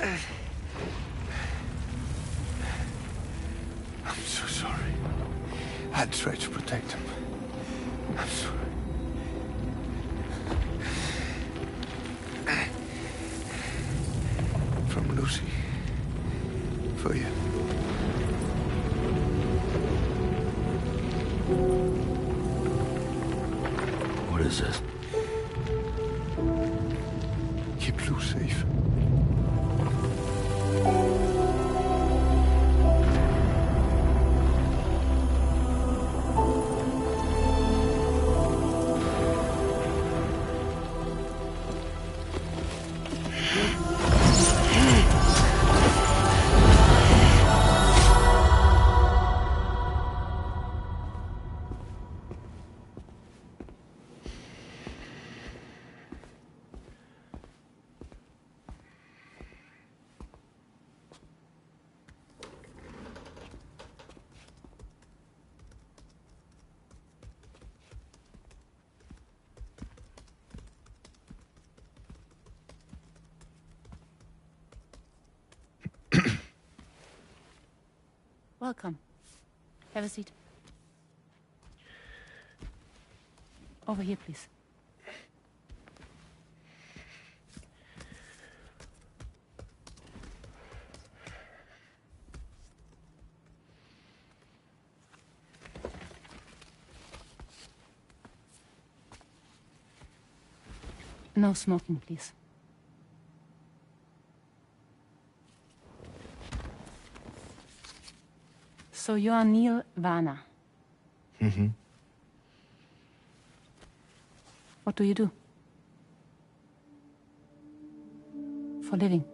I'm so sorry. I tried to protect him. I'm sorry. From Lucy. For you. What is this? Keep Lou safe. Welcome. Have a seat. Over here, please. No smoking, please. So you are Neil Varner. Mm-hmm. What do you do? For a living?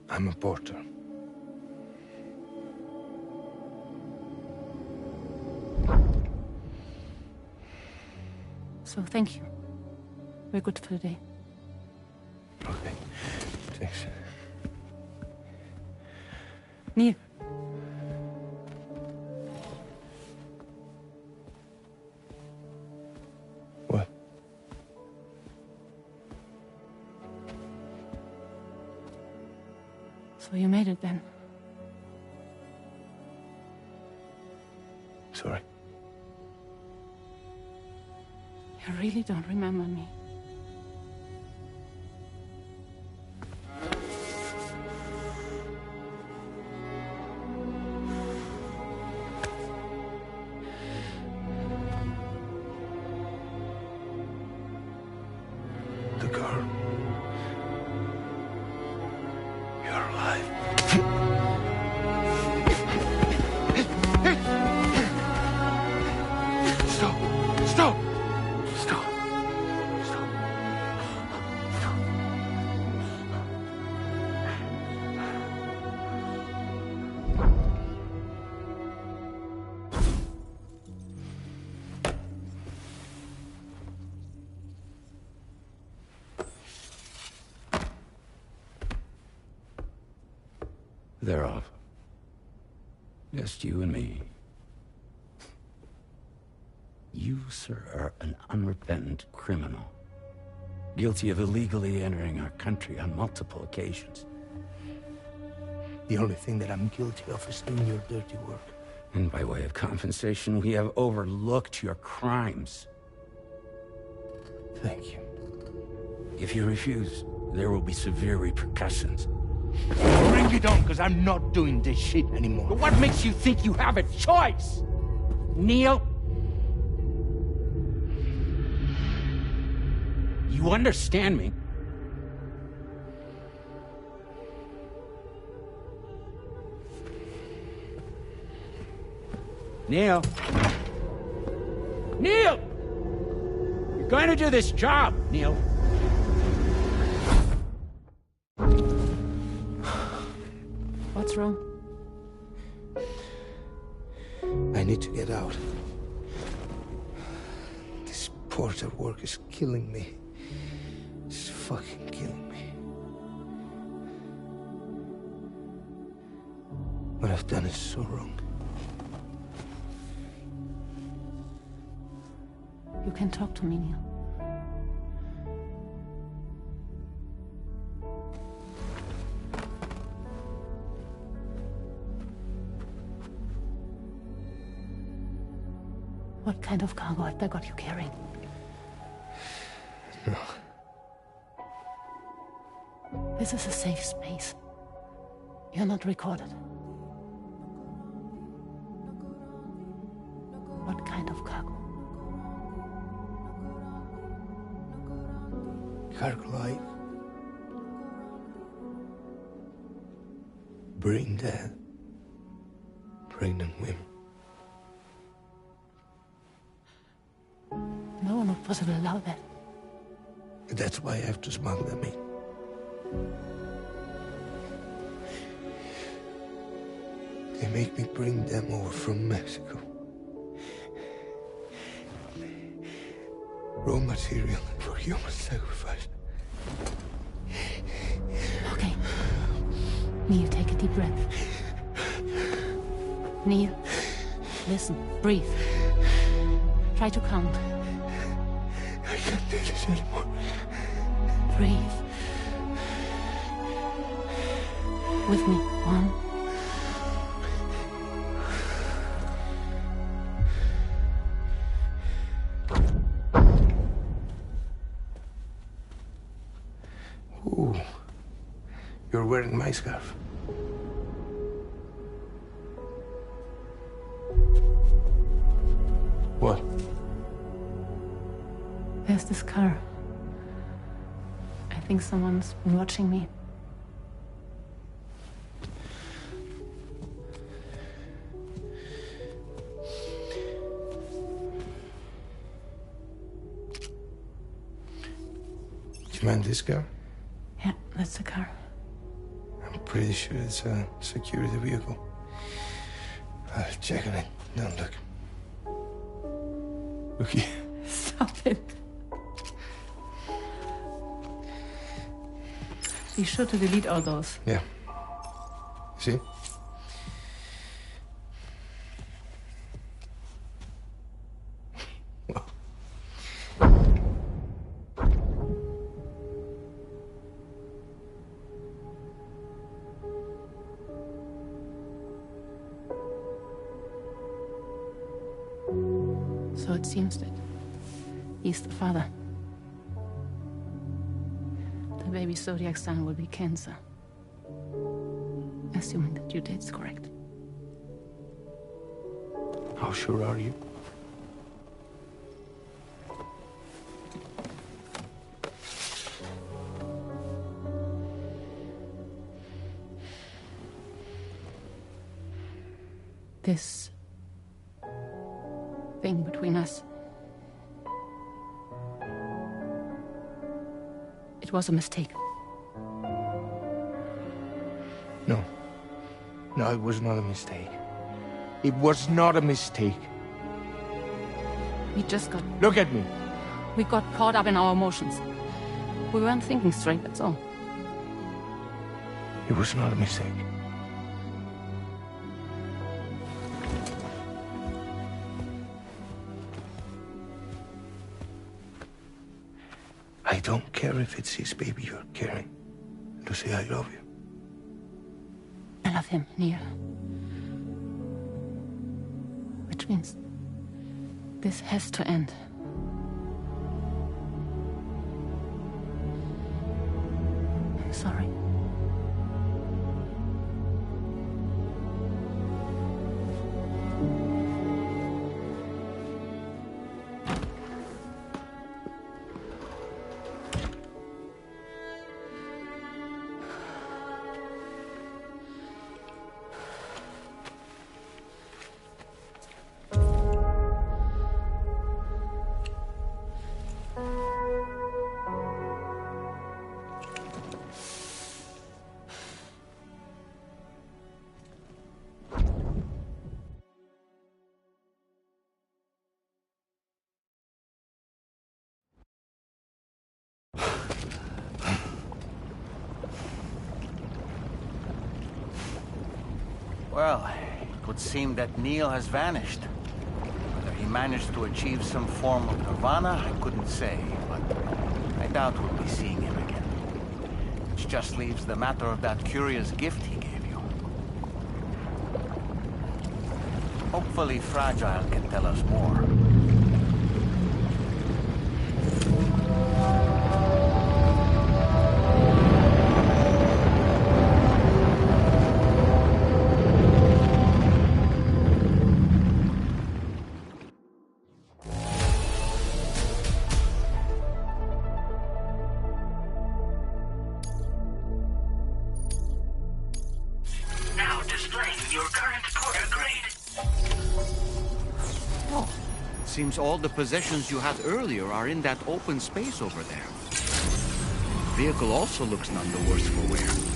I'm a porter. So thank you. We're good for the day. Okay. Thanks. Neil. What? So you made it then? Sorry. You really don't remember me. The girl. You're alive. Stop! Stop! Stop! Stop! Stop! They're off. Just you and me. You, sir, are an unrepentant criminal. Guilty of illegally entering our country on multiple occasions. The only thing that I'm guilty of is doing your dirty work. And by way of compensation, we have overlooked your crimes. Thank you. If you refuse, there will be severe repercussions. Bring it on, because I'm not doing this shit anymore. But what makes you think you have a choice? Neil? You understand me? Neil? Neil! You're going to do this job, Neil. What's wrong? I need to get out. This porter work is killing me. It's fucking killing me. What I've done is so wrong. You can talk to me, Neil. kind of cargo have they got you carrying? No. This is a safe space. You're not recorded. What kind of cargo? Cargo like brain dead, pregnant women. No one would possibly allow that. That's why I have to smuggle them in. They make me bring them over from Mexico. Raw material for human sacrifice. Okay. Neil, take a deep breath. Neil, listen, breathe. Try to count. I can't do this anymore. Breathe. With me. 1. Ooh, you're wearing my scarf. What? There's this car. I think someone's been watching me. Do you mind this car? Yeah, that's the car. I'm pretty sure it's a security vehicle. I'll check on it. Don't look. Look here. Stop it. Be sure to delete all those. Yeah. See? So it seems that he's the father. The baby's zodiac sign will be Cancer. Assuming that due date's correct. How sure are you? This thing between us. It was a mistake. No. No, it was not a mistake. It was not a mistake. We just got... Look at me. We got caught up in our emotions. We weren't thinking straight, that's all. It was not a mistake. I don't care if it's his baby you're carrying. Lucy, I love you. I love him, Neil. Which means this has to end. I'm sorry. Well, it would seem that Neil has vanished. Whether he managed to achieve some form of nirvana, I couldn't say, but I doubt we'll be seeing him again. Which just leaves the matter of that curious gift he gave you. Hopefully Fragile can tell us more. Seems all the possessions you had earlier are in that open space over there. Vehicle also looks none the worse for wear.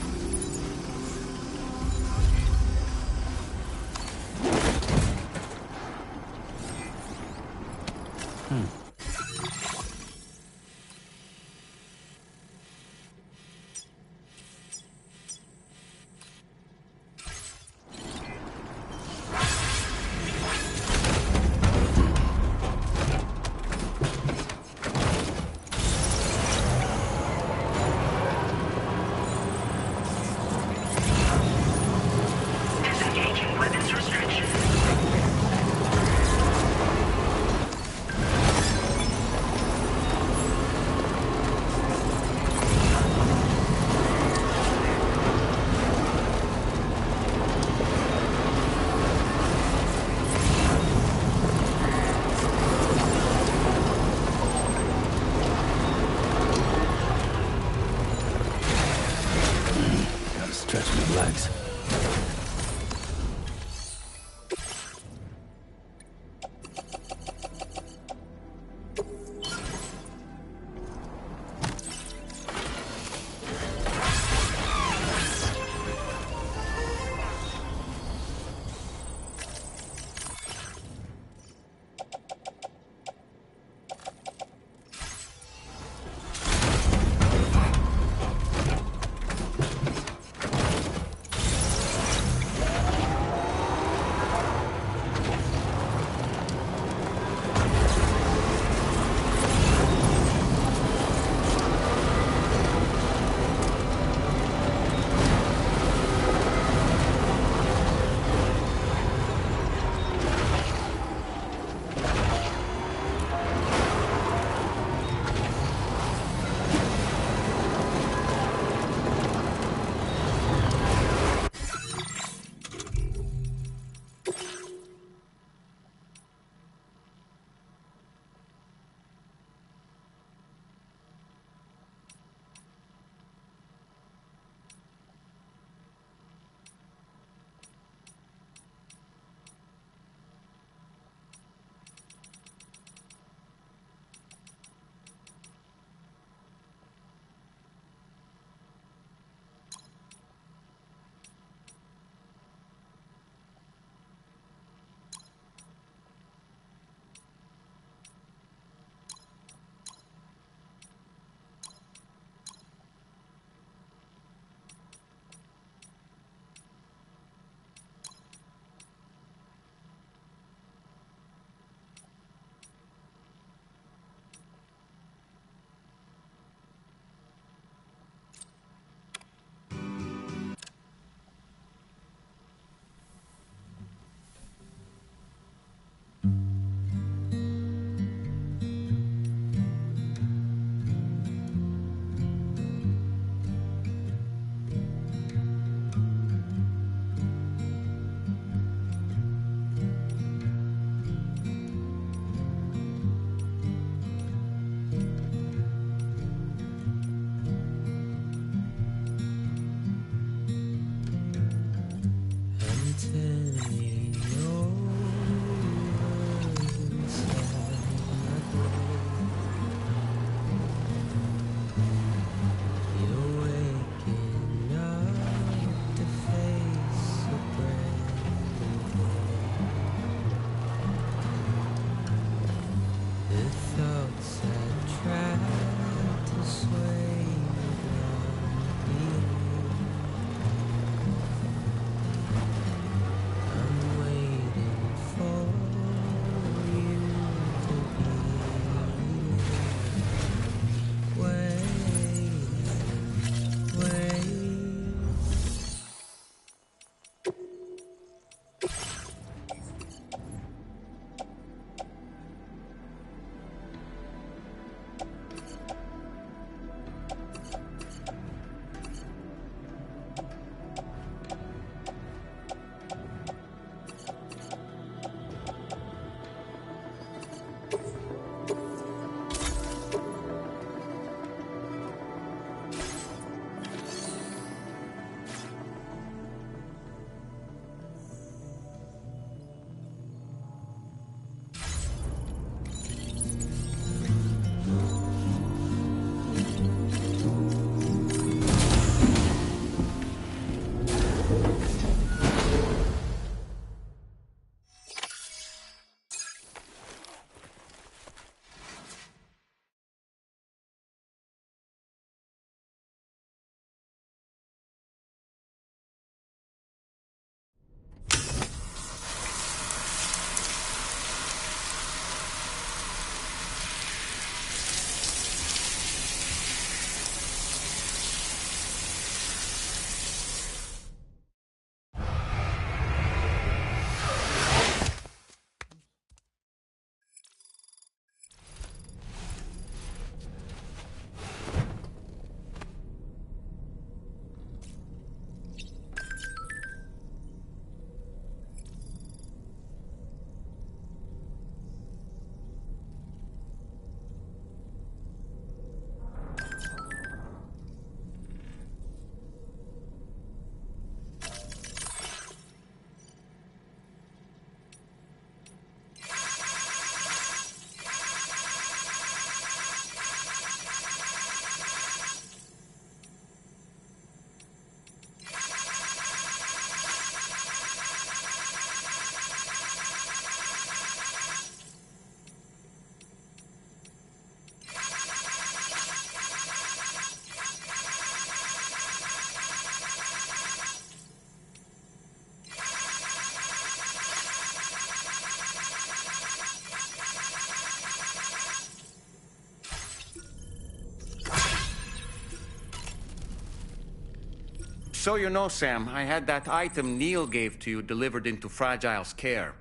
So you know, Sam, I had that item Neil gave to you delivered into Fragile's care.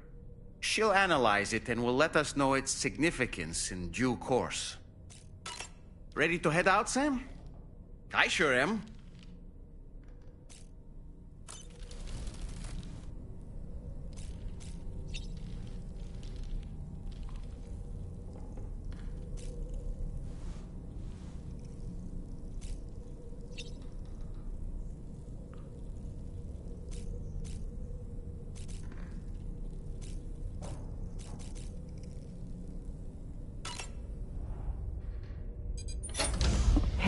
She'll analyze it and will let us know its significance in due course. Ready to head out, Sam? I sure am.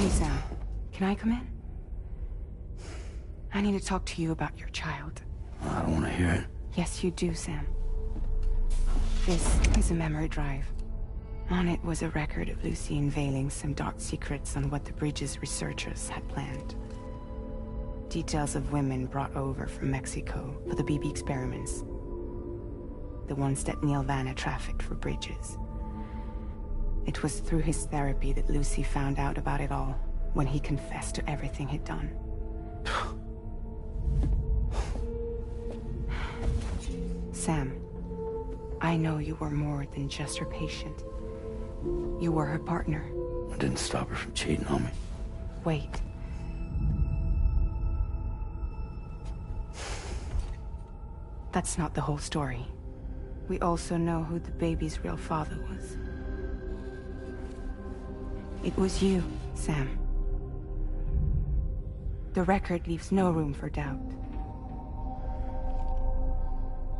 Hey, Sam. Can I come in? I need to talk to you about your child. I don't want to hear it. Yes, you do, Sam. This is a memory drive. On it was a record of Lucy unveiling some dark secrets on what the Bridges researchers had planned. Details of women brought over from Mexico for the BB experiments. The ones that Neil Vanna trafficked for Bridges. It was through his therapy that Lucy found out about it all, when he confessed to everything he'd done. Sam, I know you were more than just her patient. You were her partner. I didn't stop her from cheating on me. Wait. That's not the whole story. We also know who the baby's real father was. It was you, Sam. The record leaves no room for doubt.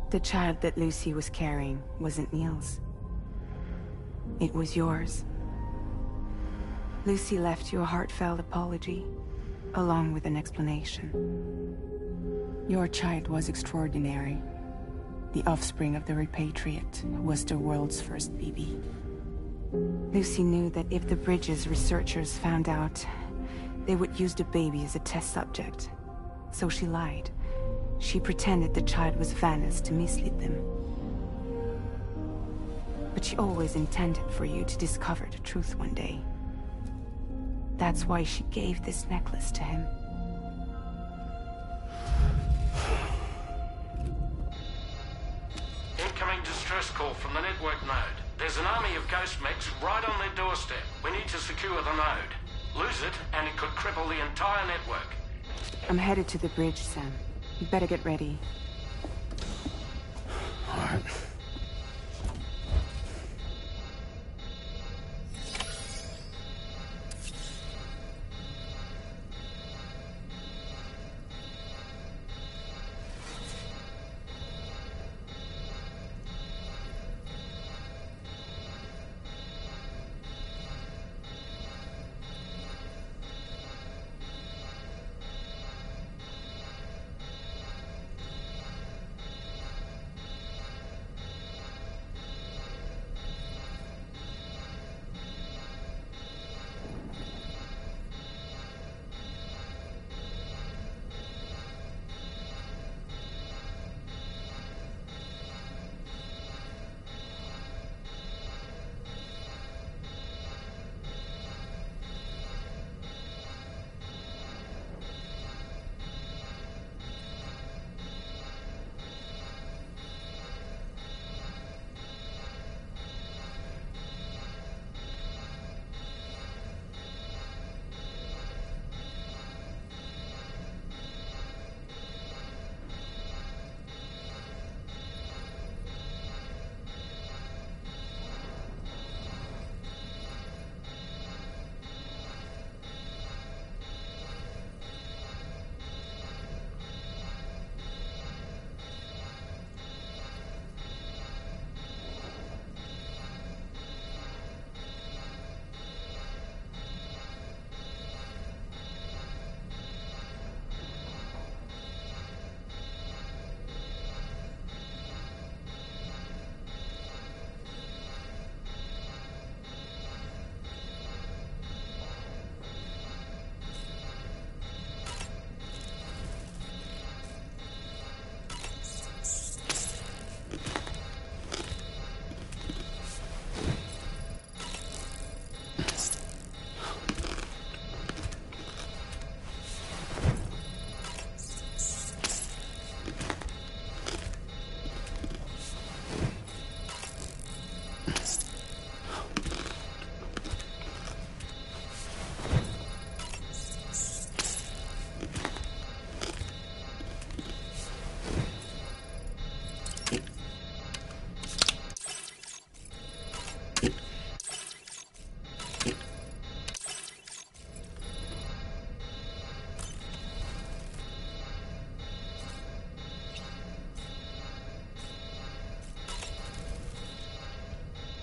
The child that Lucy was carrying wasn't Neil's. It was yours. Lucy left you a heartfelt apology, along with an explanation. Your child was extraordinary. The offspring of the repatriate, who was the world's first BB. Lucy knew that if the Bridges researchers found out, they would use the baby as a test subject. So she lied. She pretended the child was Vanna's to mislead them. But she always intended for you to discover the truth one day. That's why she gave this necklace to him. Incoming distress call from the network node. There's an army of ghost mechs right on their doorstep. We need to secure the node. Lose it, and it could cripple the entire network. I'm headed to the bridge, Sam. You better get ready. All right.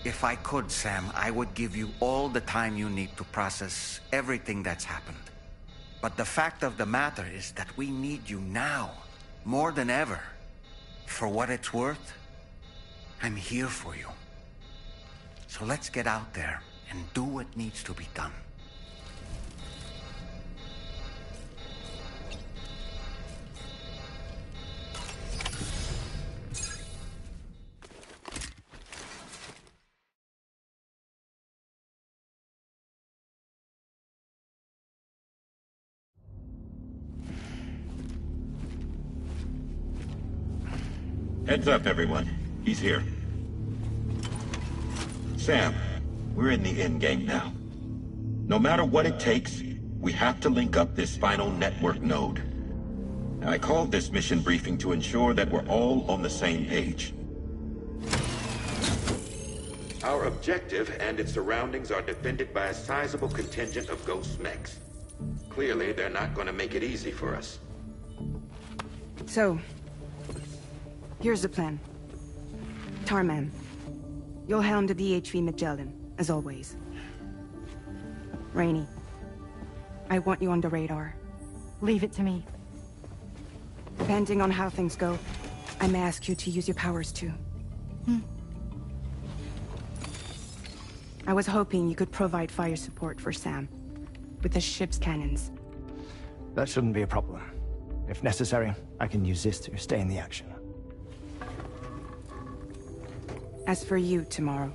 If I could, Sam, I would give you all the time you need to process everything that's happened. But the fact of the matter is that we need you now, more than ever. For what it's worth, I'm here for you. So let's get out there and do what needs to be done. Heads up, everyone. He's here. Sam, we're in the end game now. No matter what it takes, we have to link up this final network node. I called this mission briefing to ensure that we're all on the same page. Our objective and its surroundings are defended by a sizable contingent of ghost mechs. Clearly, they're not going to make it easy for us. So, here's the plan. Tarman, you'll helm the DHV Magellan, as always. Rainey, I want you on the radar. Leave it to me. Depending on how things go, I may ask you to use your powers too. I was hoping you could provide fire support for Sam, with the ship's cannons. That shouldn't be a problem. If necessary, I can use this to stay in the action. As for you, tomorrow.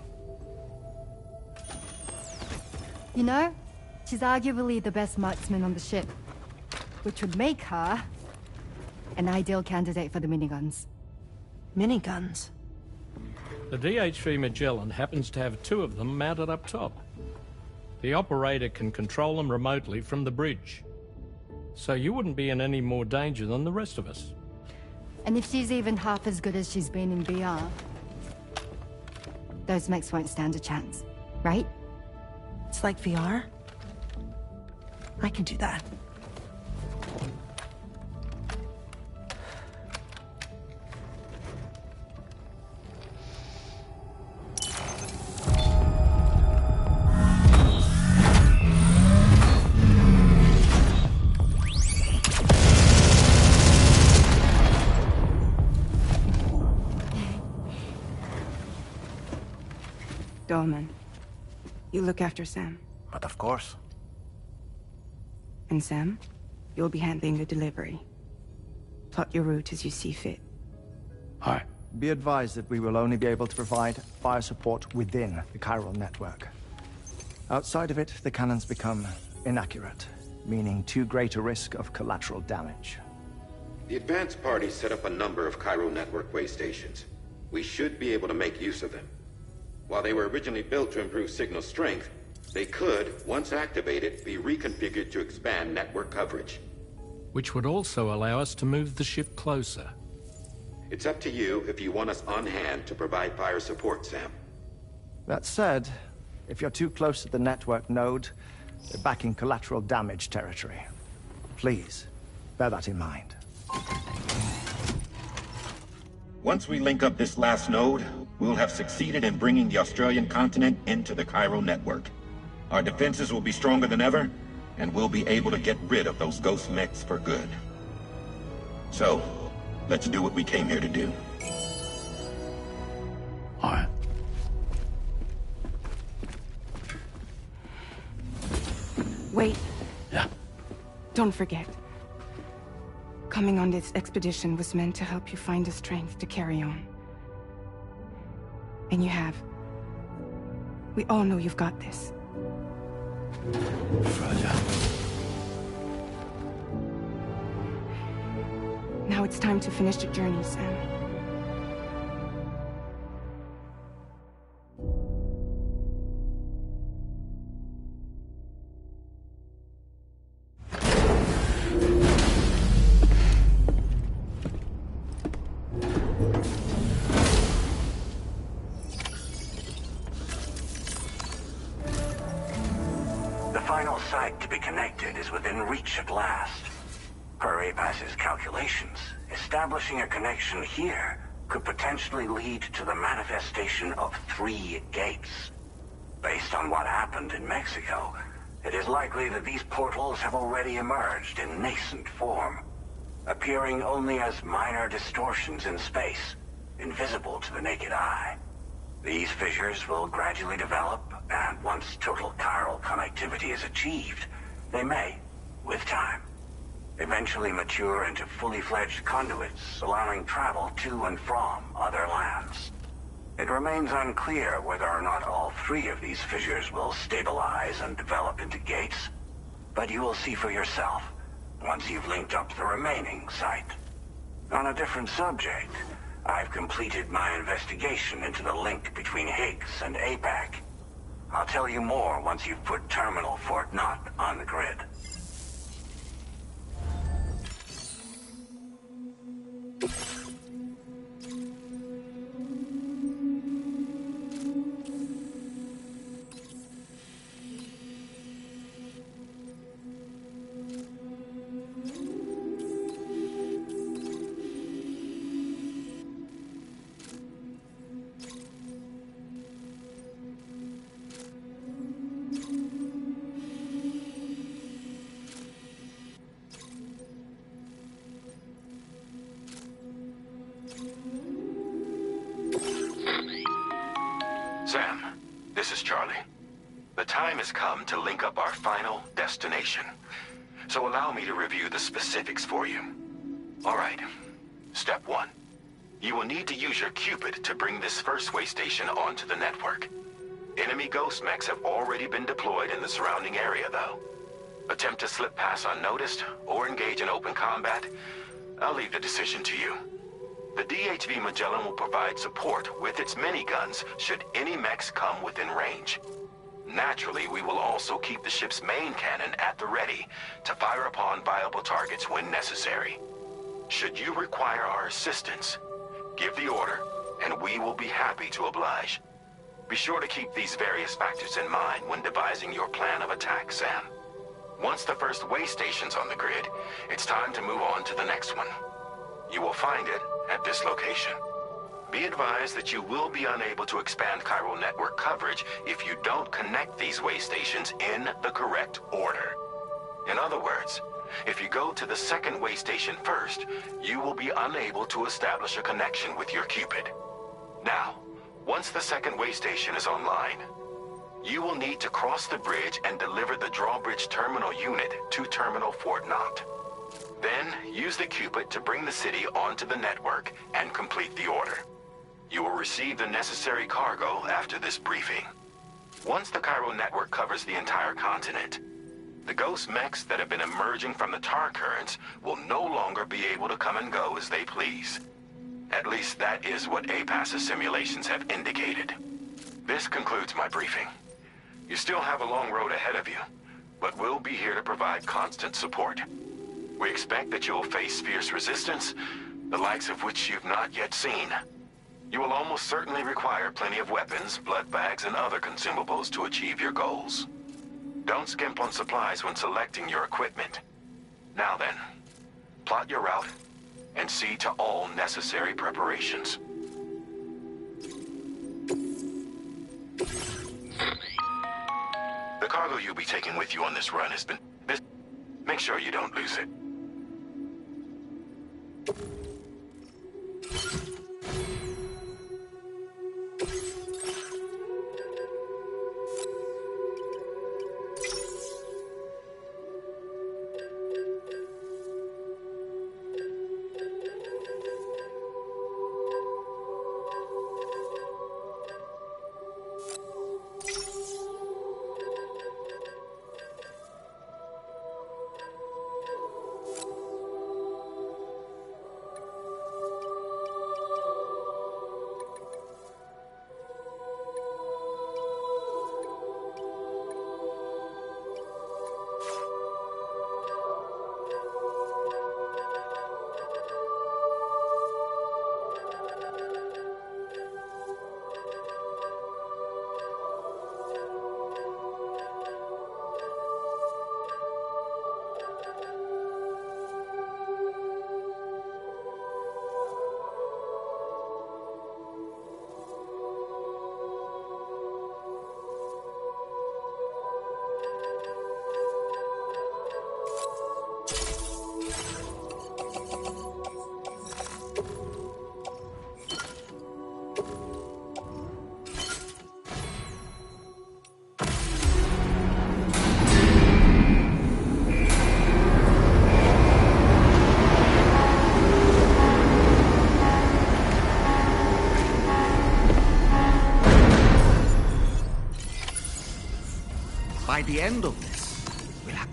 You know, she's arguably the best marksman on the ship, which would make her an ideal candidate for the miniguns. Miniguns? The DHV Magellan happens to have 2 of them mounted up top. The operator can control them remotely from the bridge. So you wouldn't be in any more danger than the rest of us. And if she's even half as good as she's been in VR, those mechs won't stand a chance, right? It's like VR? I can do that. Dolman, you look after Sam. But of course. And Sam, you'll be handling the delivery. Plot your route as you see fit. Aye. Be advised that we will only be able to provide fire support within the chiral network. Outside of it, the cannons become inaccurate, meaning too great a risk of collateral damage. The advanced party set up a number of chiral network way stations. We should be able to make use of them. While they were originally built to improve signal strength, they could, once activated, be reconfigured to expand network coverage. Which would also allow us to move the ship closer. It's up to you if you want us on hand to provide fire support, Sam. That said, if you're too close to the network node, you're back in collateral damage territory. Please, bear that in mind. Once we link up this last node, we'll have succeeded in bringing the Australian continent into the chiral network. Our defenses will be stronger than ever, and we'll be able to get rid of those ghost mechs for good. So, let's do what we came here to do. Alright. Wait. Yeah. Don't forget. Coming on this expedition was meant to help you find the strength to carry on. And you have. We all know you've got this. Roger. Now it's time to finish the journey, Sam. Site to be connected is within reach at last. Per APAS's calculations, establishing a connection here could potentially lead to the manifestation of 3 gates. Based on what happened in Mexico, it is likely that these portals have already emerged in nascent form, appearing only as minor distortions in space, invisible to the naked eye. These fissures will gradually develop, and once total chiral connectivity is achieved, they may, with time, eventually mature into fully fledged conduits, allowing travel to and from other lands. It remains unclear whether or not all 3 of these fissures will stabilize and develop into gates, but you will see for yourself once you've linked up the remaining site. On a different subject, I've completed my investigation into the link between Higgs and APAC. I'll tell you more once you've put Terminal Fort Knott on the grid. Sam, this is Charlie. The time has come to link up our final destination. So allow me to review the specifics for you. All right. Step 1. You will need to use your Cupid to bring this first way station onto the network. Enemy ghost mechs have already been deployed in the surrounding area, though. Attempt to slip past unnoticed or engage in open combat, I'll leave the decision to you. The DHV Magellan will provide support with its miniguns should any mechs come within range. Naturally, we will also keep the ship's main cannon at the ready to fire upon viable targets when necessary. Should you require our assistance, give the order, and we will be happy to oblige. Be sure to keep these various factors in mind when devising your plan of attack, Sam. Once the first way station's on the grid, it's time to move on to the next one. You will find it at this location. Be advised that you will be unable to expand chiral network coverage if you don't connect these way stations in the correct order. In other words, if you go to the second way station first, you will be unable to establish a connection with your Cupid. Now, once the second way station is online, you will need to cross the bridge and deliver the drawbridge terminal unit to Terminal Fort Knott. Then, use the Cupid to bring the city onto the network and complete the order. You will receive the necessary cargo after this briefing. Once the chiral network covers the entire continent, the ghost mechs that have been emerging from the tar currents will no longer be able to come and go as they please. At least that is what APAS's simulations have indicated. This concludes my briefing. You still have a long road ahead of you, but we'll be here to provide constant support. We expect that you will face fierce resistance, the likes of which you've not yet seen. You will almost certainly require plenty of weapons, blood bags, and other consumables to achieve your goals. Don't skimp on supplies when selecting your equipment. Now then, plot your route and see to all necessary preparations. The cargo you'll be taking with you on this run has been... Make sure you don't lose it. By the end of this, we'll have...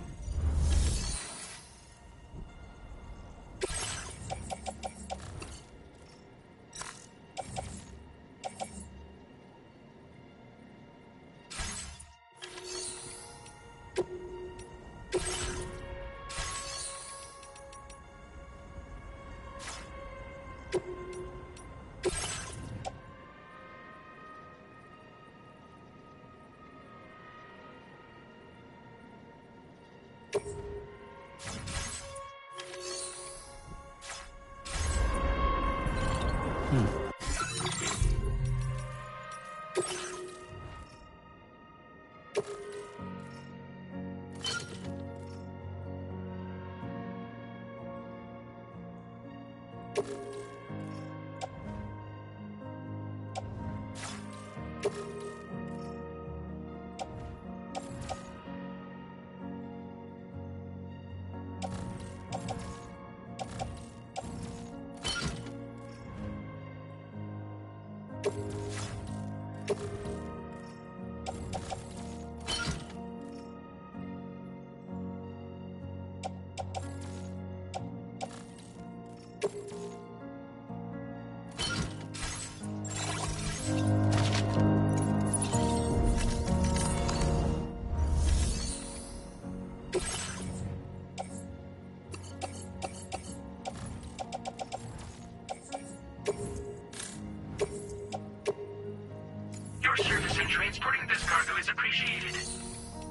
Your service in transporting this cargo is appreciated.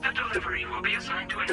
The delivery will be assigned to an...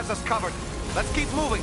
has us covered. Let's keep moving.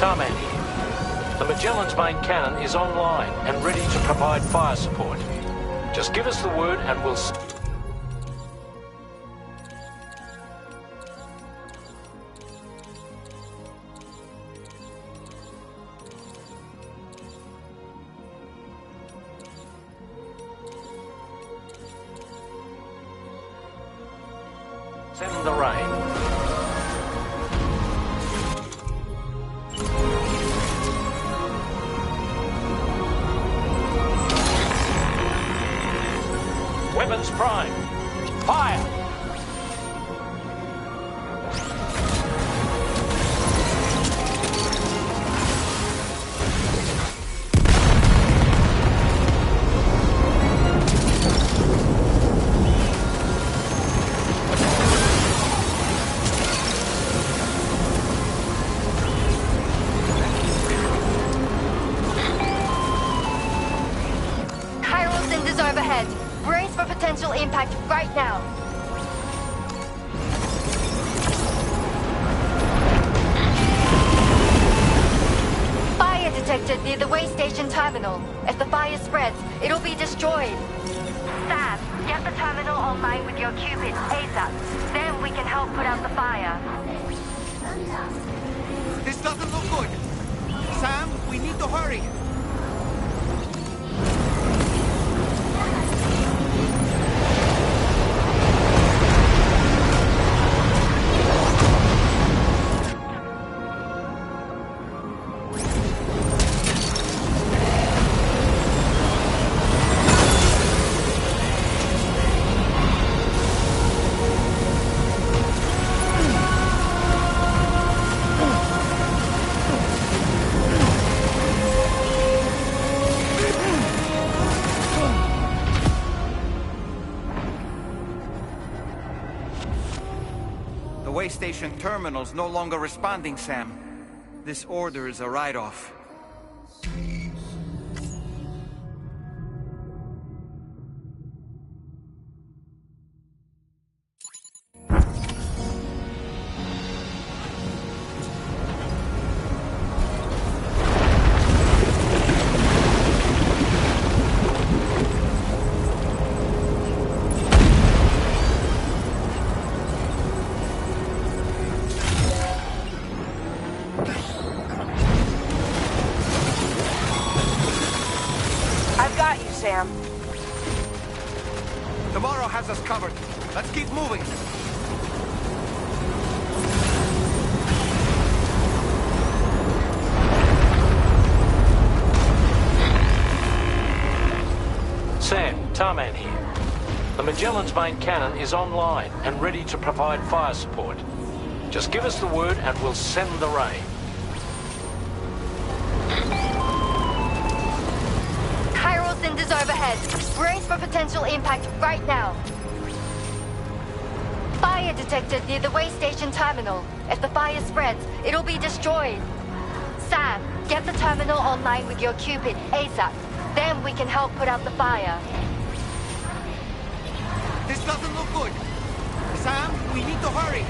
Tarman here. The Magellan's main cannon is online and ready to provide fire support. Just give us the word and we'll... send the rain. Weapons prime. Fire! Potential impact right now. Fire detected near the way station terminal. If the fire spreads, it'll be destroyed. Sam, get the terminal online with your Cupid ASAP. Then we can help put out the fire. This doesn't look good. Sam, we need to hurry. The way station terminal's no longer responding, Sam. This order is a write-off. Sam. Tomorrow has us covered. Let's keep moving. Sam, Tarman here. The Magellan's main cannon is online and ready to provide fire support. Just give us the word and we'll send the rain. Cinders overhead. Brace for potential impact right now. Fire detected near the way station terminal. If the fire spreads, it'll be destroyed. Sam, get the terminal online with your Cupid ASAP. Then we can help put out the fire. This doesn't look good. Sam, we need to hurry.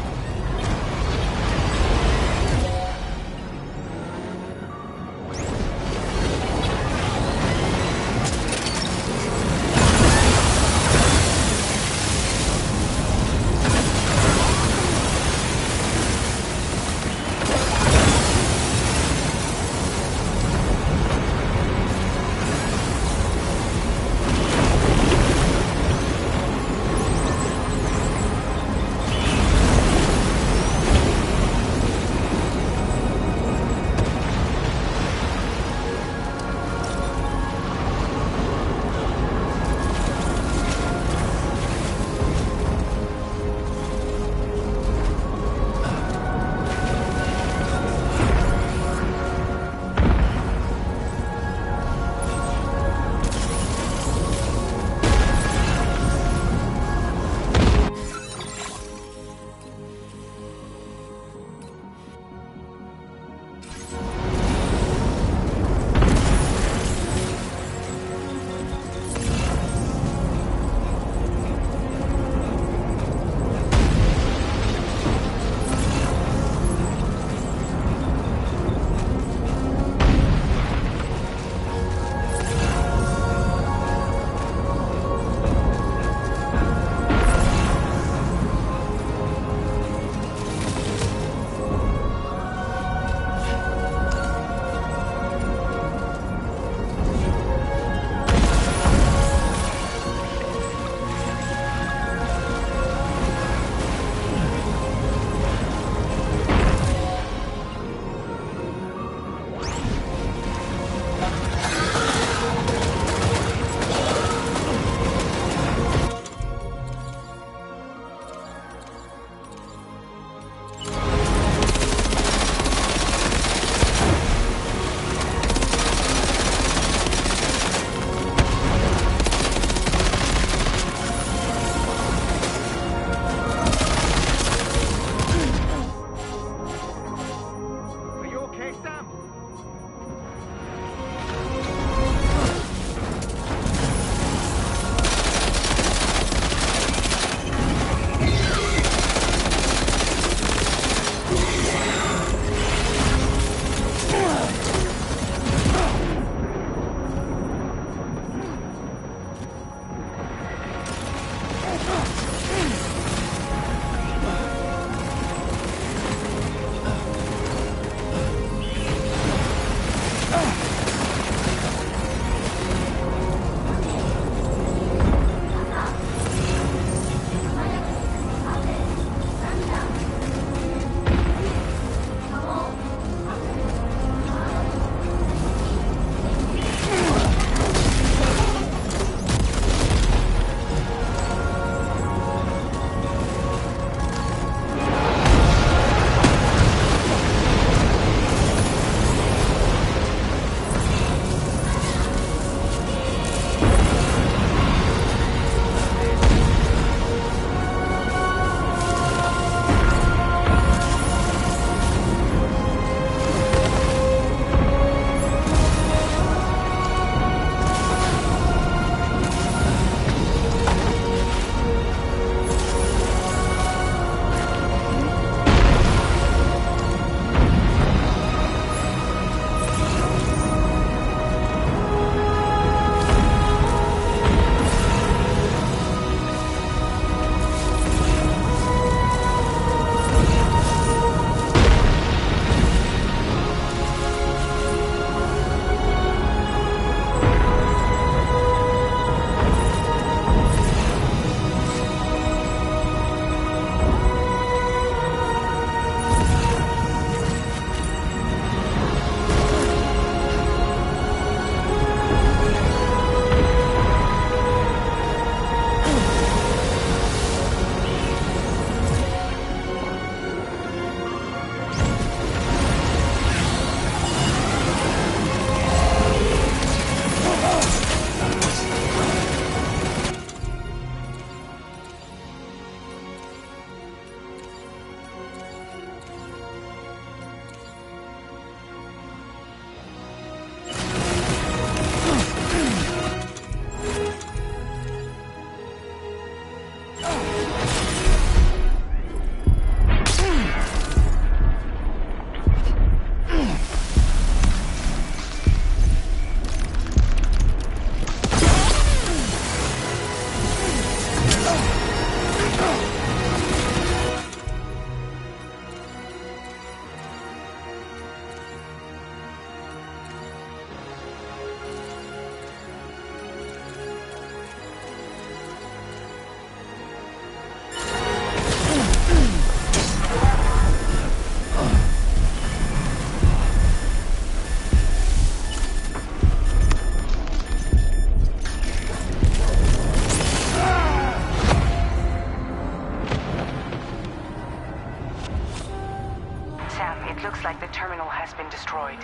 Sam, it looks like the terminal has been destroyed.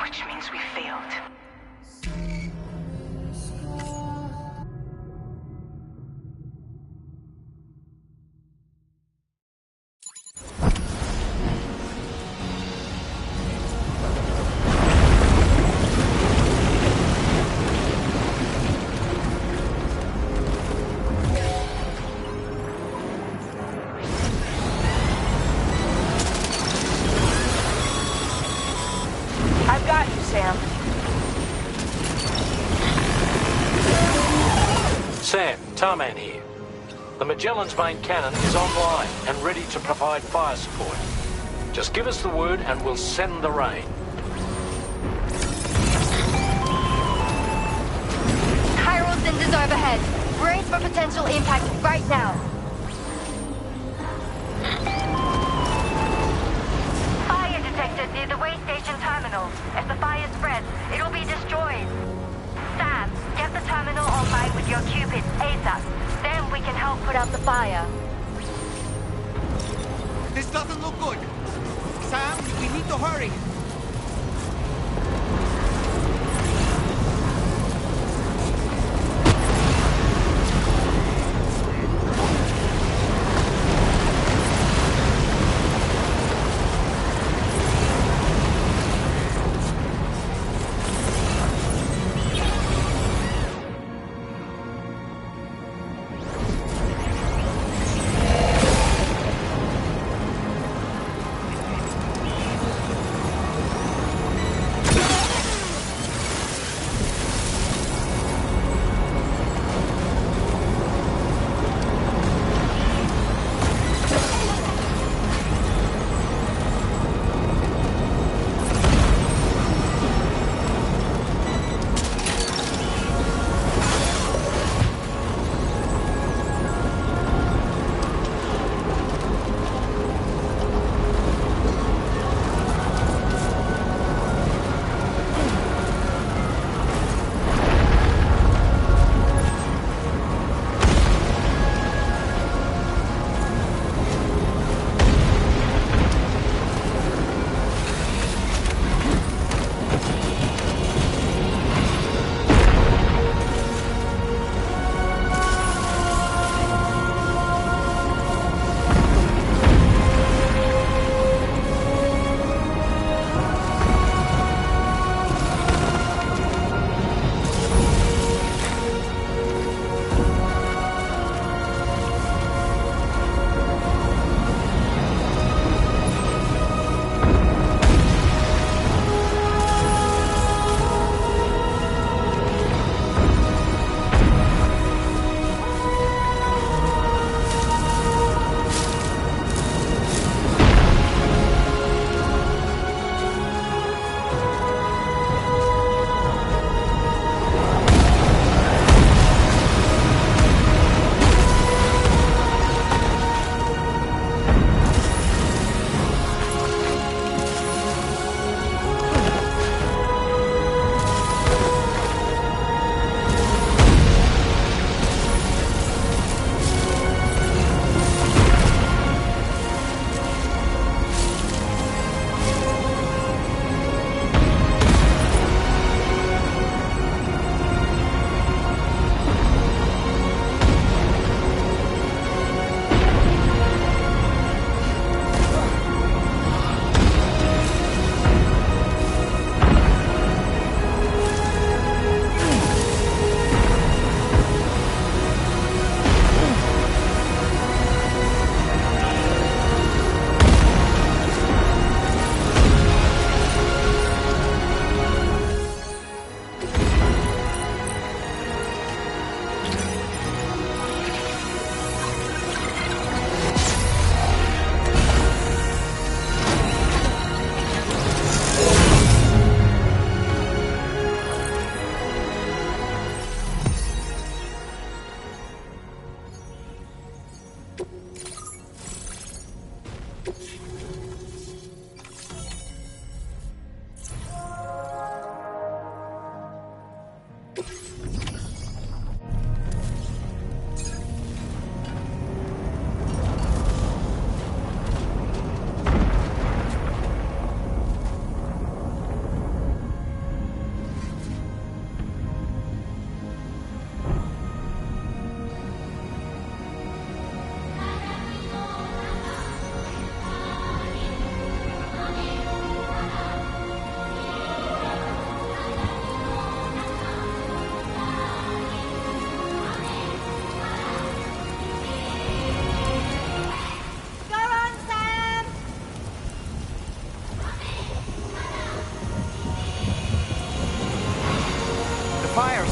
Which means we failed. I've got you, Sam. Sam, Tarman here. The Magellan's main cannon is online and ready to provide fire support. Just give us the word and we'll send the rain. Chiral cinders overhead. Brace for potential impact right now. Fire detected near the way station terminal. If the fire spreads, it'll be destroyed. Sam, get the terminal online with your Cupid ASAP. Then we can help put out the fire. This doesn't look good. Sam, we need to hurry.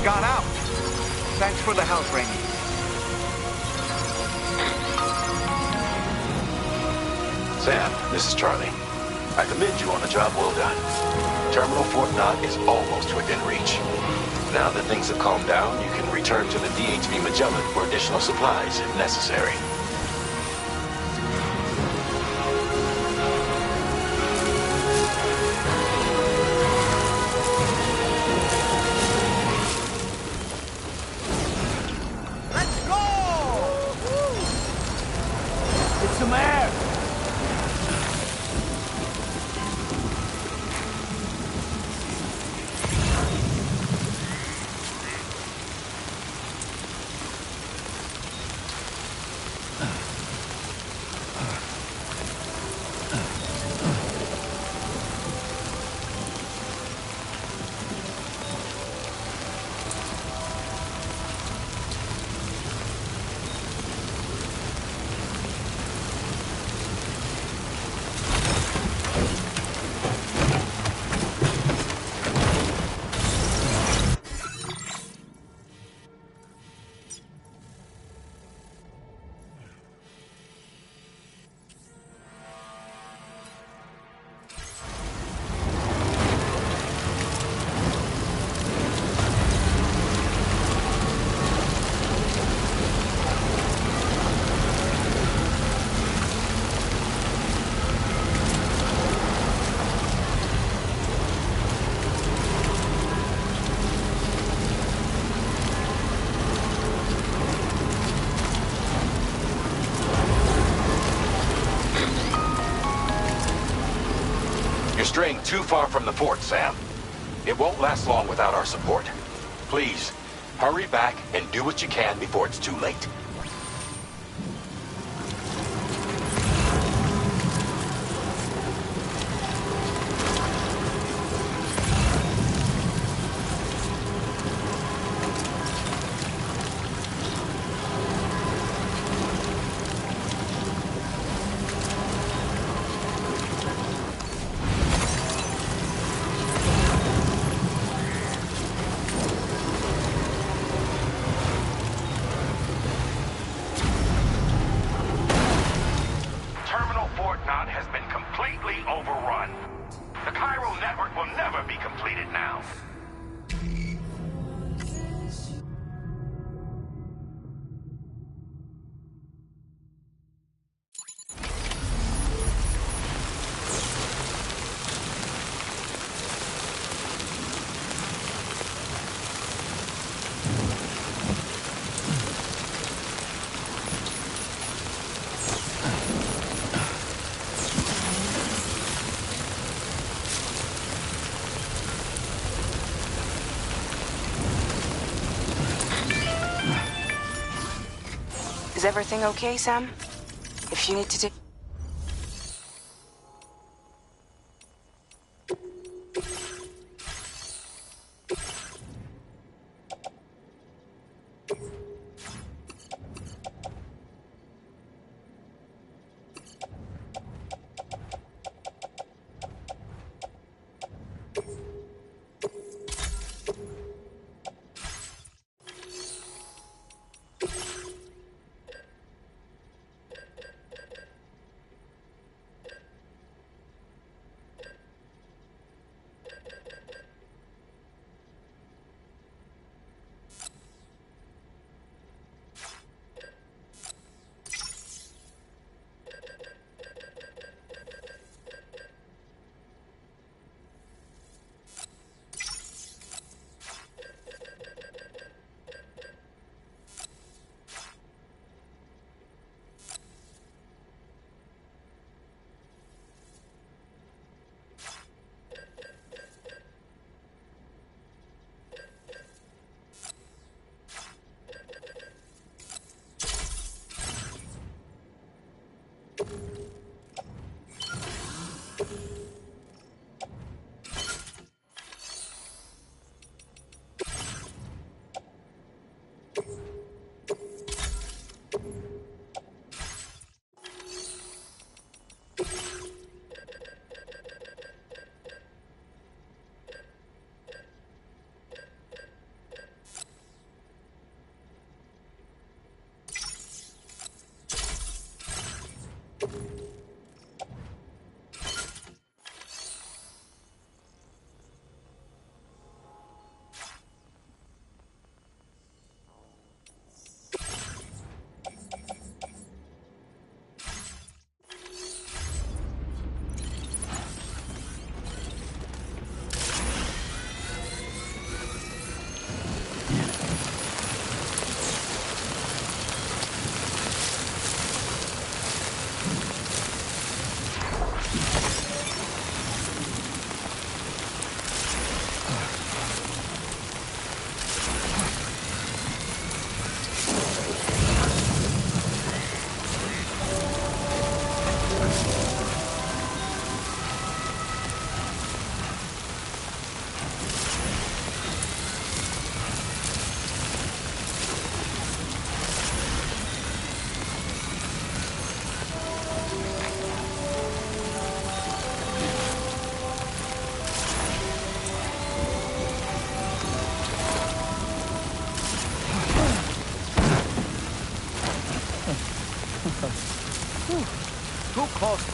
got out. Thanks for the help, Raimi. Sam, this is Charlie. I commend you on a job well done. Terminal Fort Knott is almost within reach. Now that things have calmed down, you can return to the DHV Magellan for additional supplies if necessary. Get some air! You're straying too far from the fort, Sam. It won't last long without our support. Please, hurry back and do what you can before it's too late. Has been completely overrun. The chiral network will never be completed now. Is everything okay, Sam? If you need to take...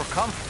comfort.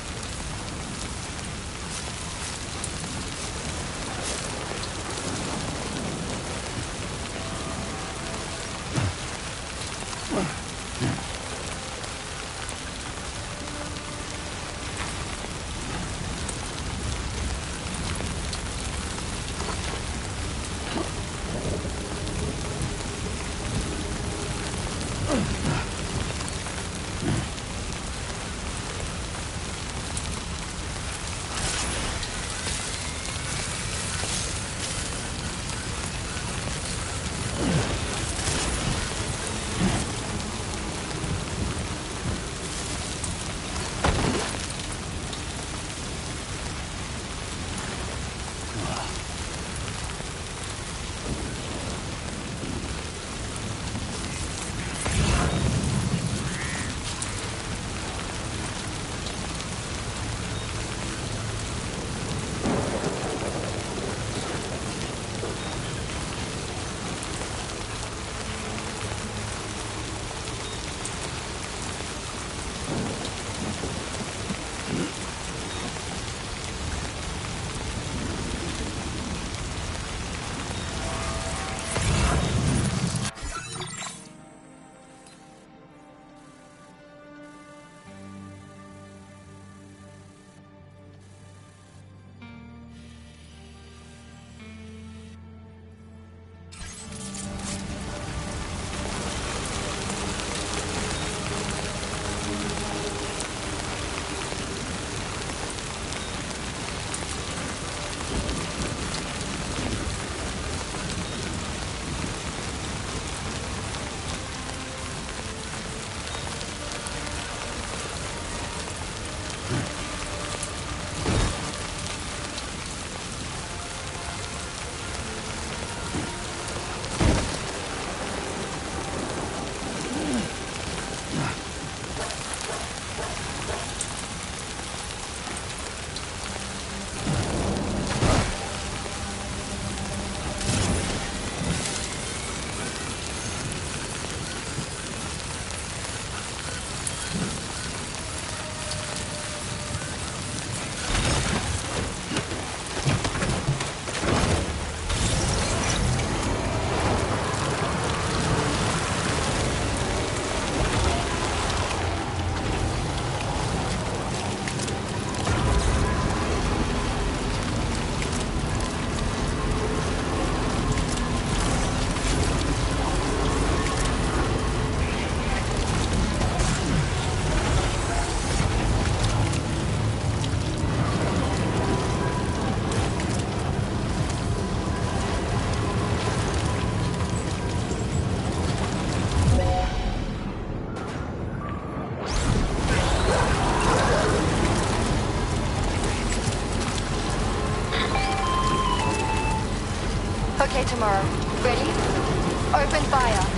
Okay, tomorrow. Ready? Open fire.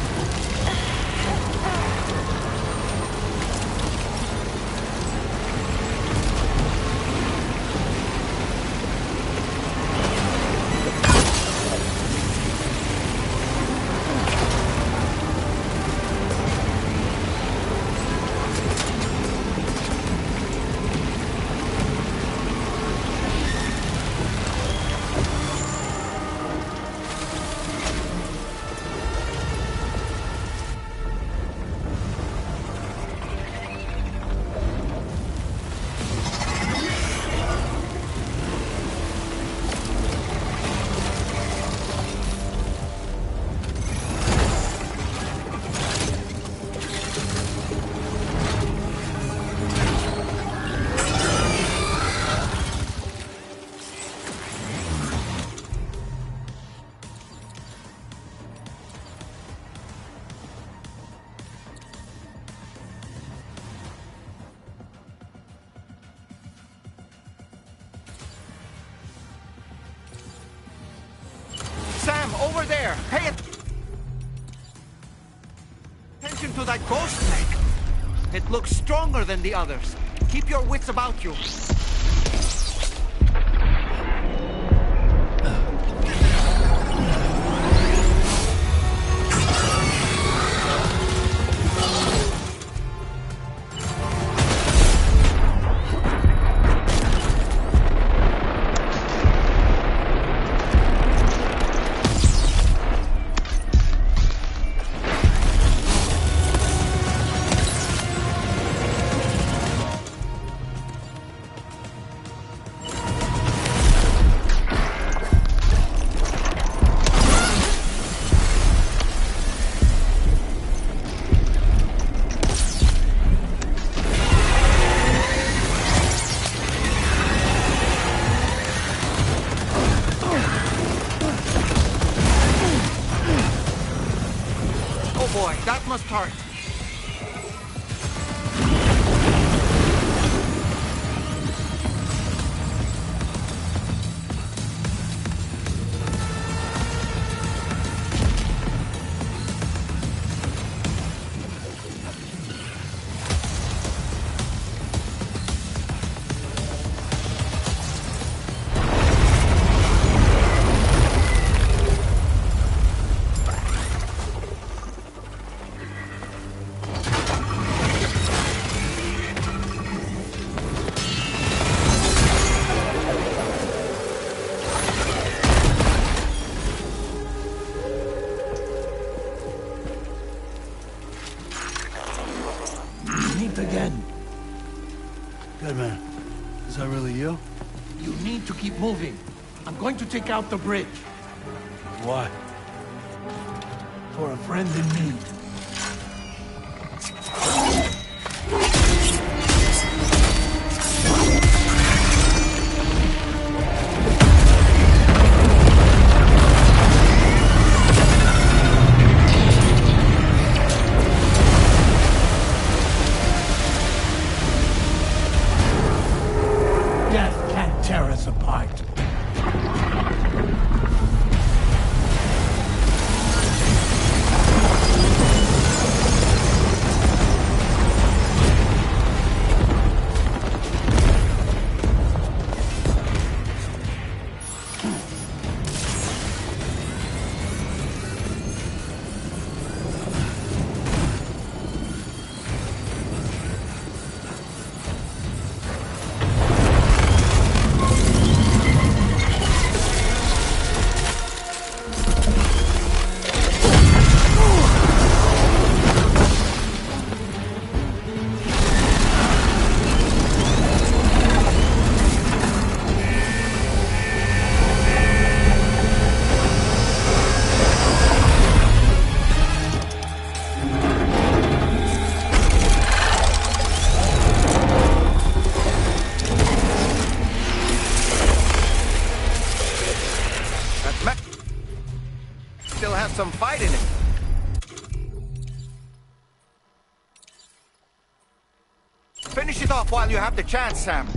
Sam, over there! Pay attention to that ghost snake! It looks stronger than the others. Keep your wits about you. boy. That must hurt. Again. Good man. Is that really you? You need to keep moving. I'm going to take out the bridge. Why? For a friend in need. Tear us apart. Still has some fight in it. Finish it off while you have the chance, Sam.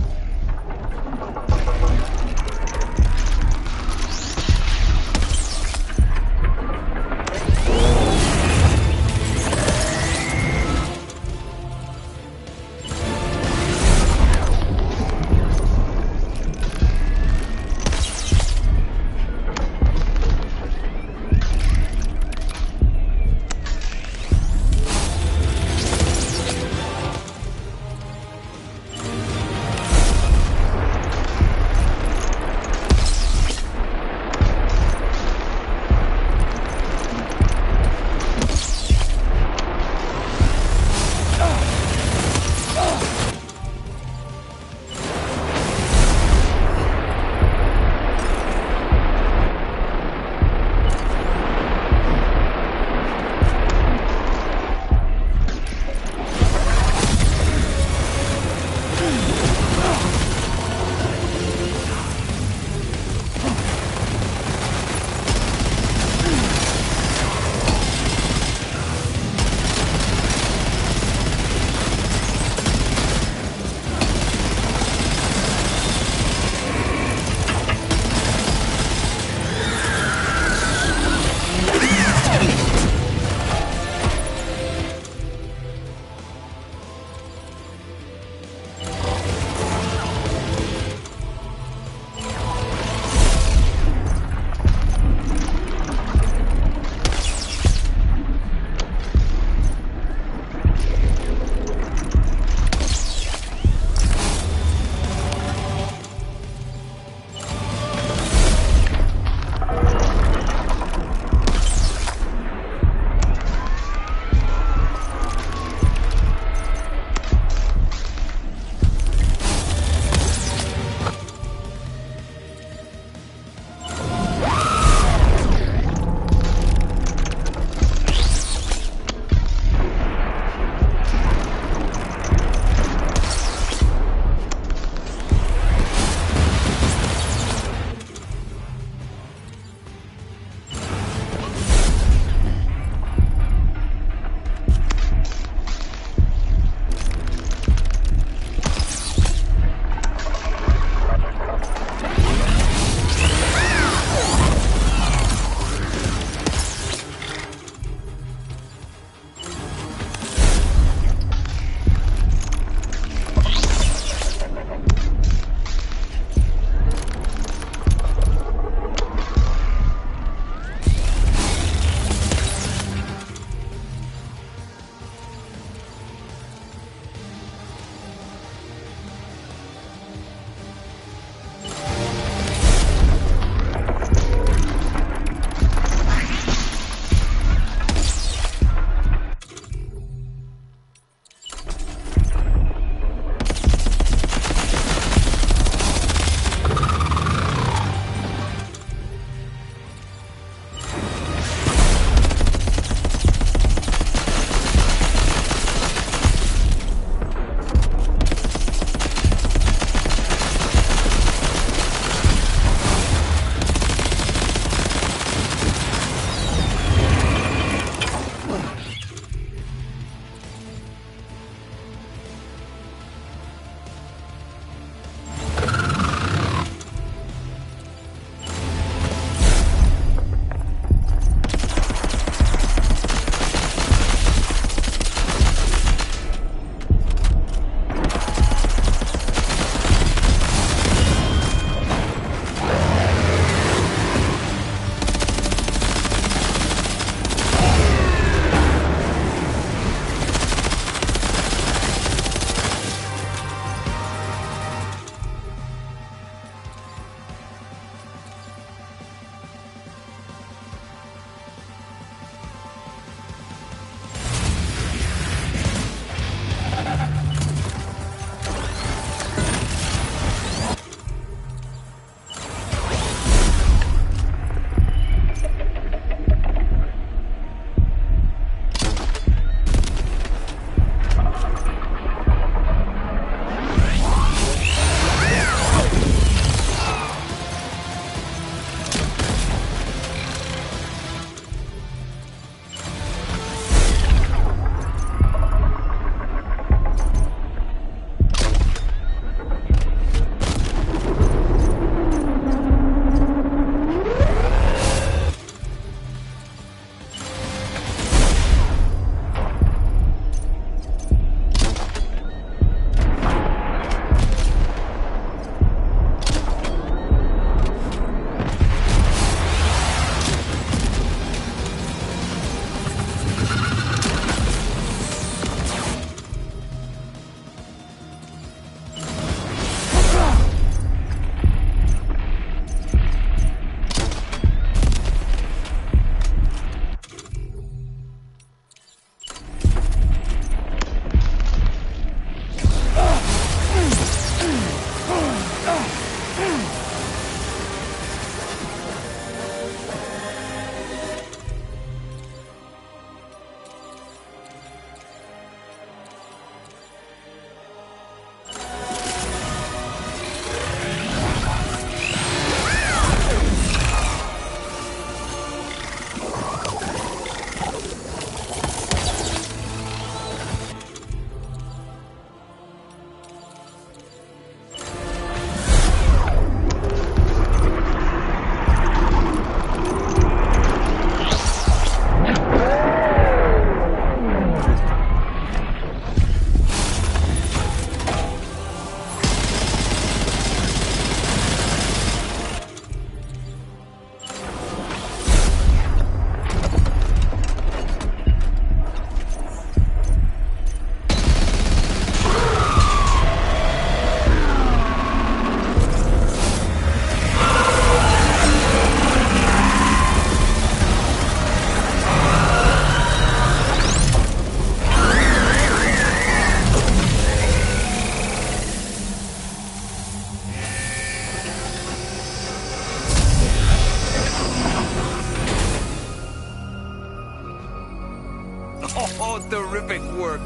Terrific work.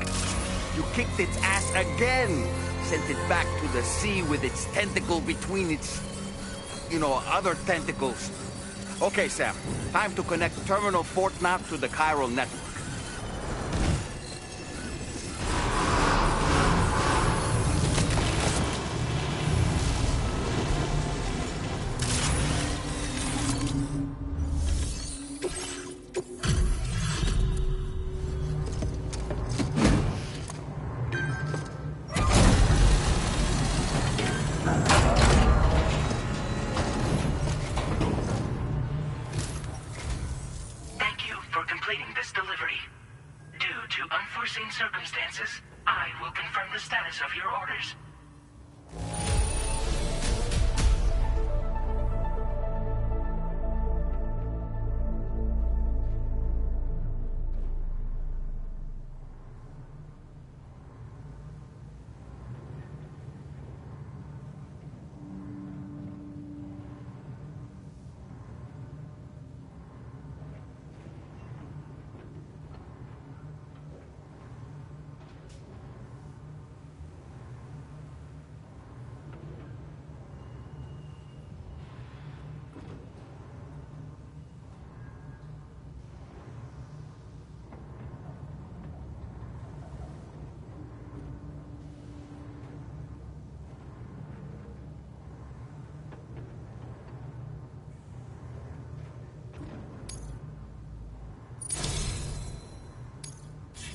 You kicked its ass again. Sent it back to the sea with its tentacle between its, other tentacles. Okay, Sam. Time to connect Terminal Fort Knot to the chiral network. Circumstances, I will confirm the status of your orders.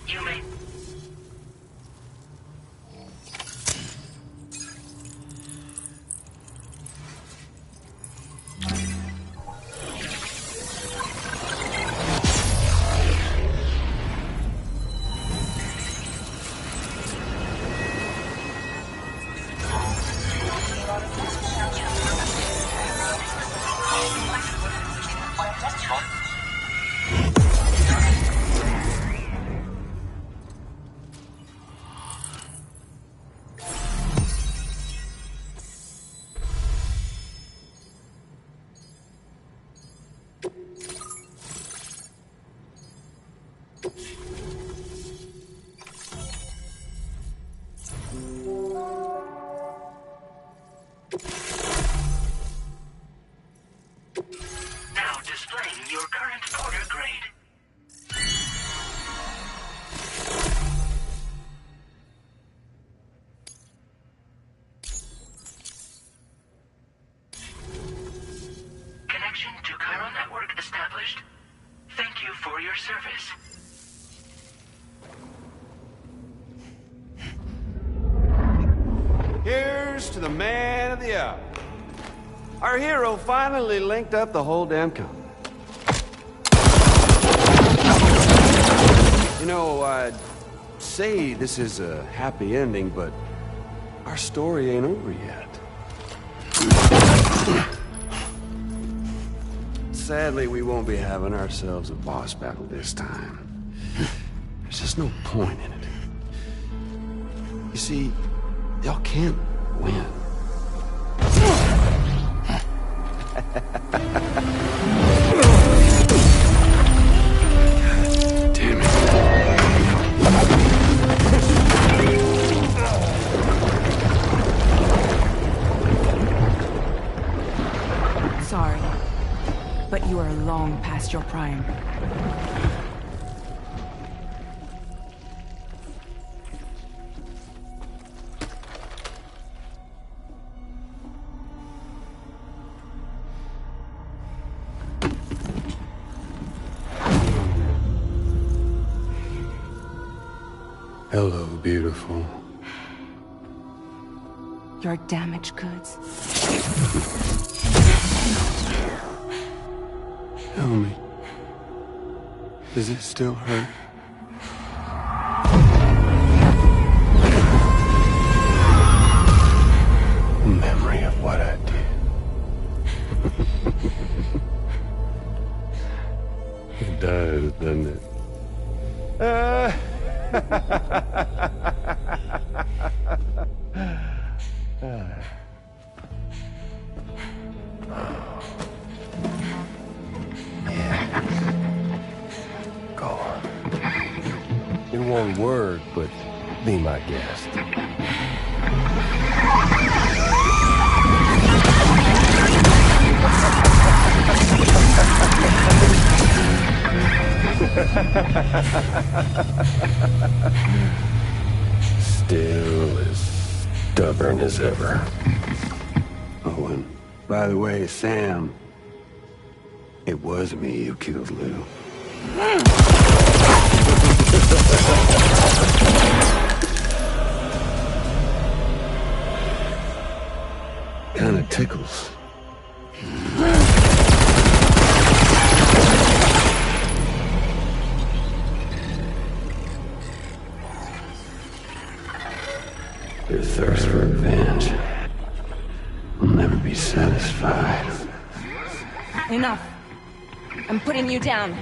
You may... Now displaying your current order grade. Connection to chiral network established. Thank you for your service. Here's to the man of the hour. Our hero finally linked up the whole damn company. You know, I'd say this is a happy ending, but our story ain't over yet. Sadly, we won't be having ourselves a boss battle this time. There's just no point in it. You see, y'all can't win. Damn it. Sorry, but you are long past your prime. Hello, beautiful. Your damaged goods. Tell me, does it still hurt? A memory of what I did. It does, doesn't it? You know one word, but be my guest. Still as stubborn as ever. Oh, and by the way, Sam, it was me who killed Lou. Kinda tickles. Your thirst for revenge will never be satisfied. Enough. I'm putting you down.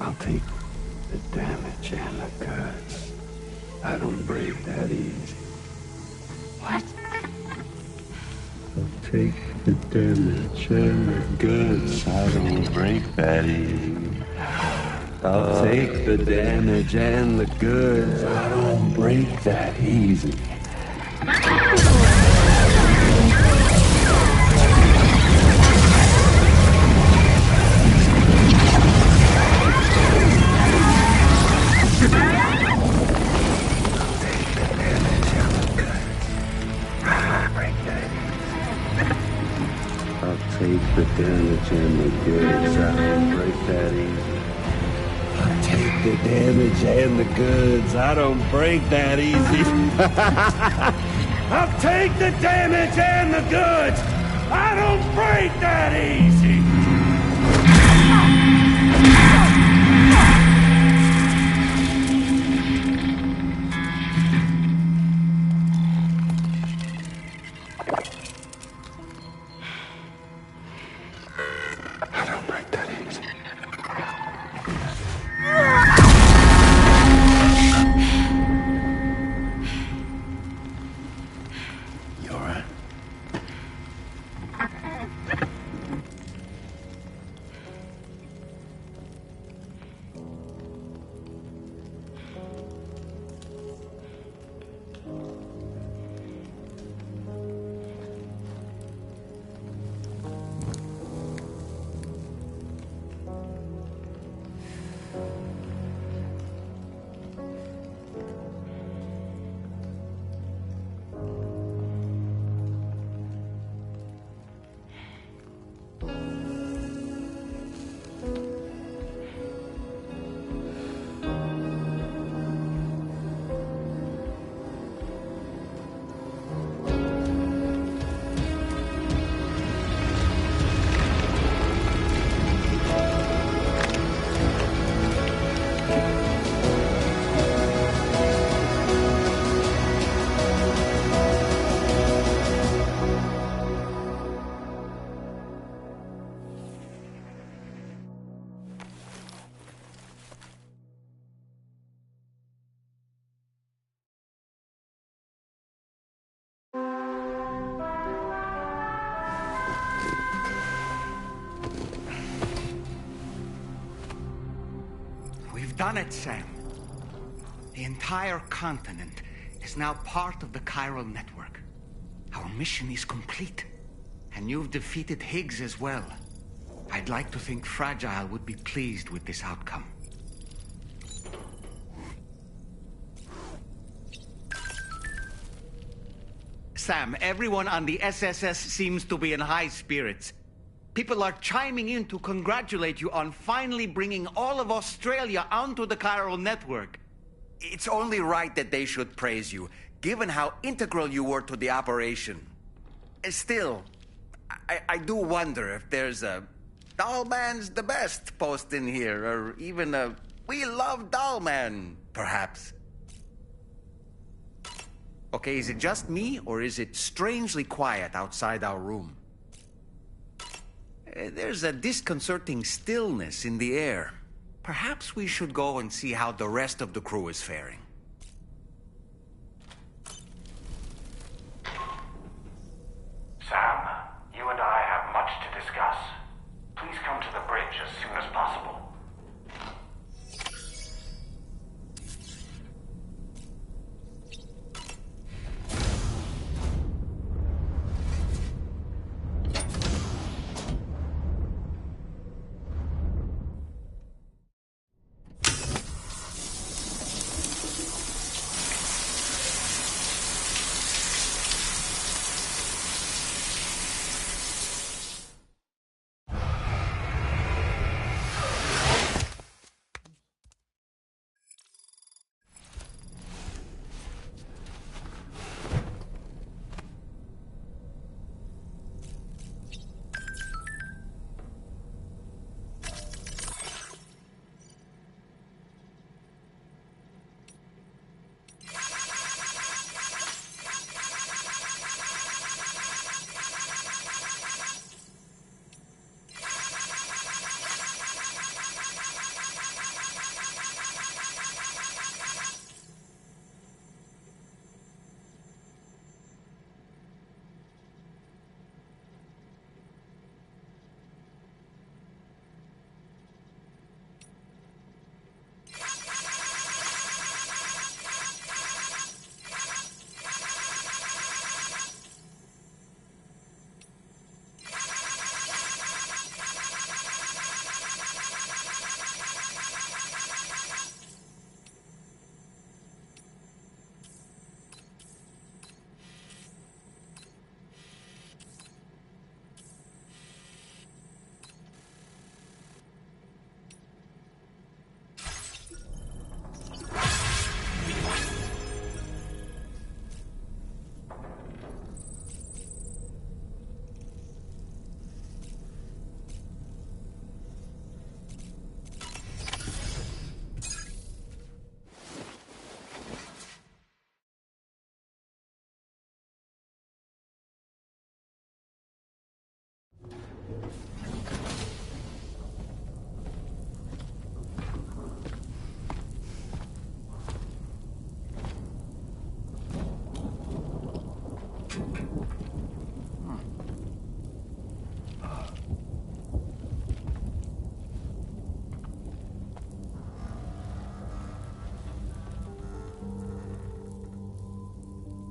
I'll take the damage and the goods. I don't break that easy. What? I'll take the damage and the goods. I don't break that easy. I'll take the damage and the goods. I don't break that easy. Take the damage and the goods. I don't break that easy. I'll take the damage and the goods. I don't break that easy. I'll take the damage and the goods. I don't break that easy. Done it, Sam. The entire continent is now part of the chiral network. Our mission is complete. And you've defeated Higgs as well. I'd like to think Fragile would be pleased with this outcome. Sam, everyone on the SSS seems to be in high spirits. People are chiming in to congratulate you on finally bringing all of Australia onto the chiral network. It's only right that they should praise you, given how integral you were to the operation. Still, I do wonder if there's a Dollman's the best post in here, or even a We Love Dollman, perhaps. Okay, is it just me, or is it strangely quiet outside our room? There's a disconcerting stillness in the air. Perhaps we should go and see how the rest of the crew is faring. Sam, you and I have much to discuss. Please come to the bridge as soon as possible.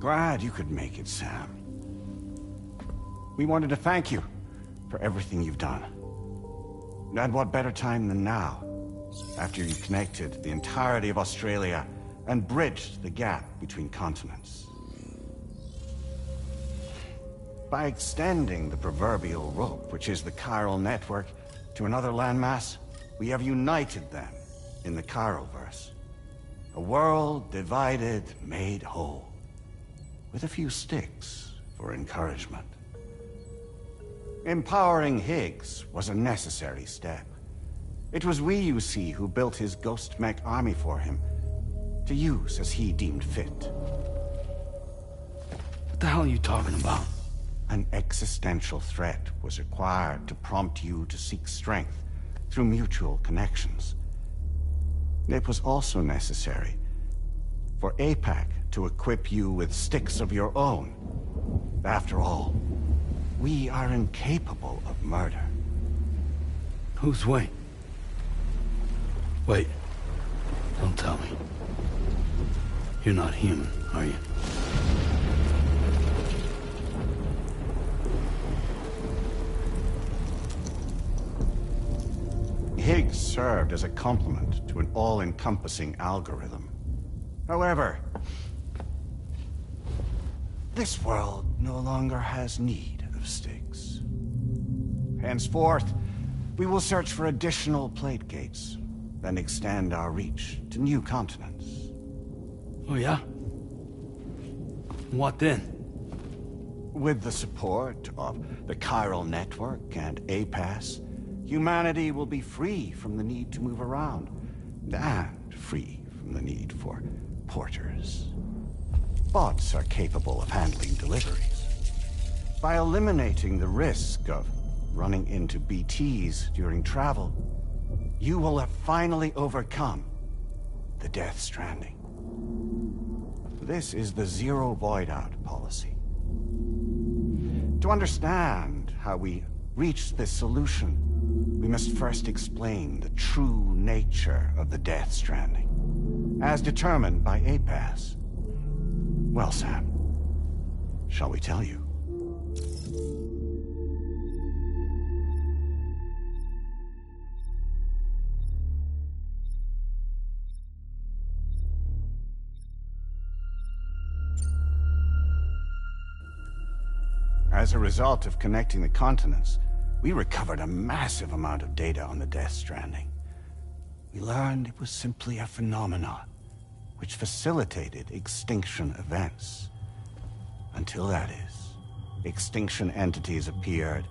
Glad you could make it, Sam. We wanted to thank you for everything you've done. And what better time than now, after you connected the entirety of Australia and bridged the gap between continents. By extending the proverbial rope, which is the chiral network, to another landmass, we have united them in the Chiroverse. A world divided, made whole. With a few sticks for encouragement. Empowering Higgs was a necessary step. It was we, you see, who built his ghost mech army for him, to use as he deemed fit. What the hell are you talking about? An existential threat was required to prompt you to seek strength through mutual connections. It was also necessary for APAC to equip you with sticks of your own. After all, we are incapable of murder. Who's we? Wait. Don't tell me. You're not human, are you? Higgs served as a complement to an all-encompassing algorithm. However, this world no longer has need of sticks. Henceforth, we will search for additional plate gates, then extend our reach to new continents. Oh yeah? What then? With the support of the chiral network and APAS, humanity will be free from the need to move around, and free from the need for porters. Bots are capable of handling deliveries. By eliminating the risk of running into BTs during travel, you will have finally overcome the Death Stranding. This is the Zero Void Out policy. To understand how we reached this solution, we must first explain the true nature of the Death Stranding, as determined by APAS. Well, Sam, shall we tell you? As a result of connecting the continents, we recovered a massive amount of data on the Death Stranding. We learned it was simply a phenomenon which facilitated extinction events. Until that is, extinction entities appeared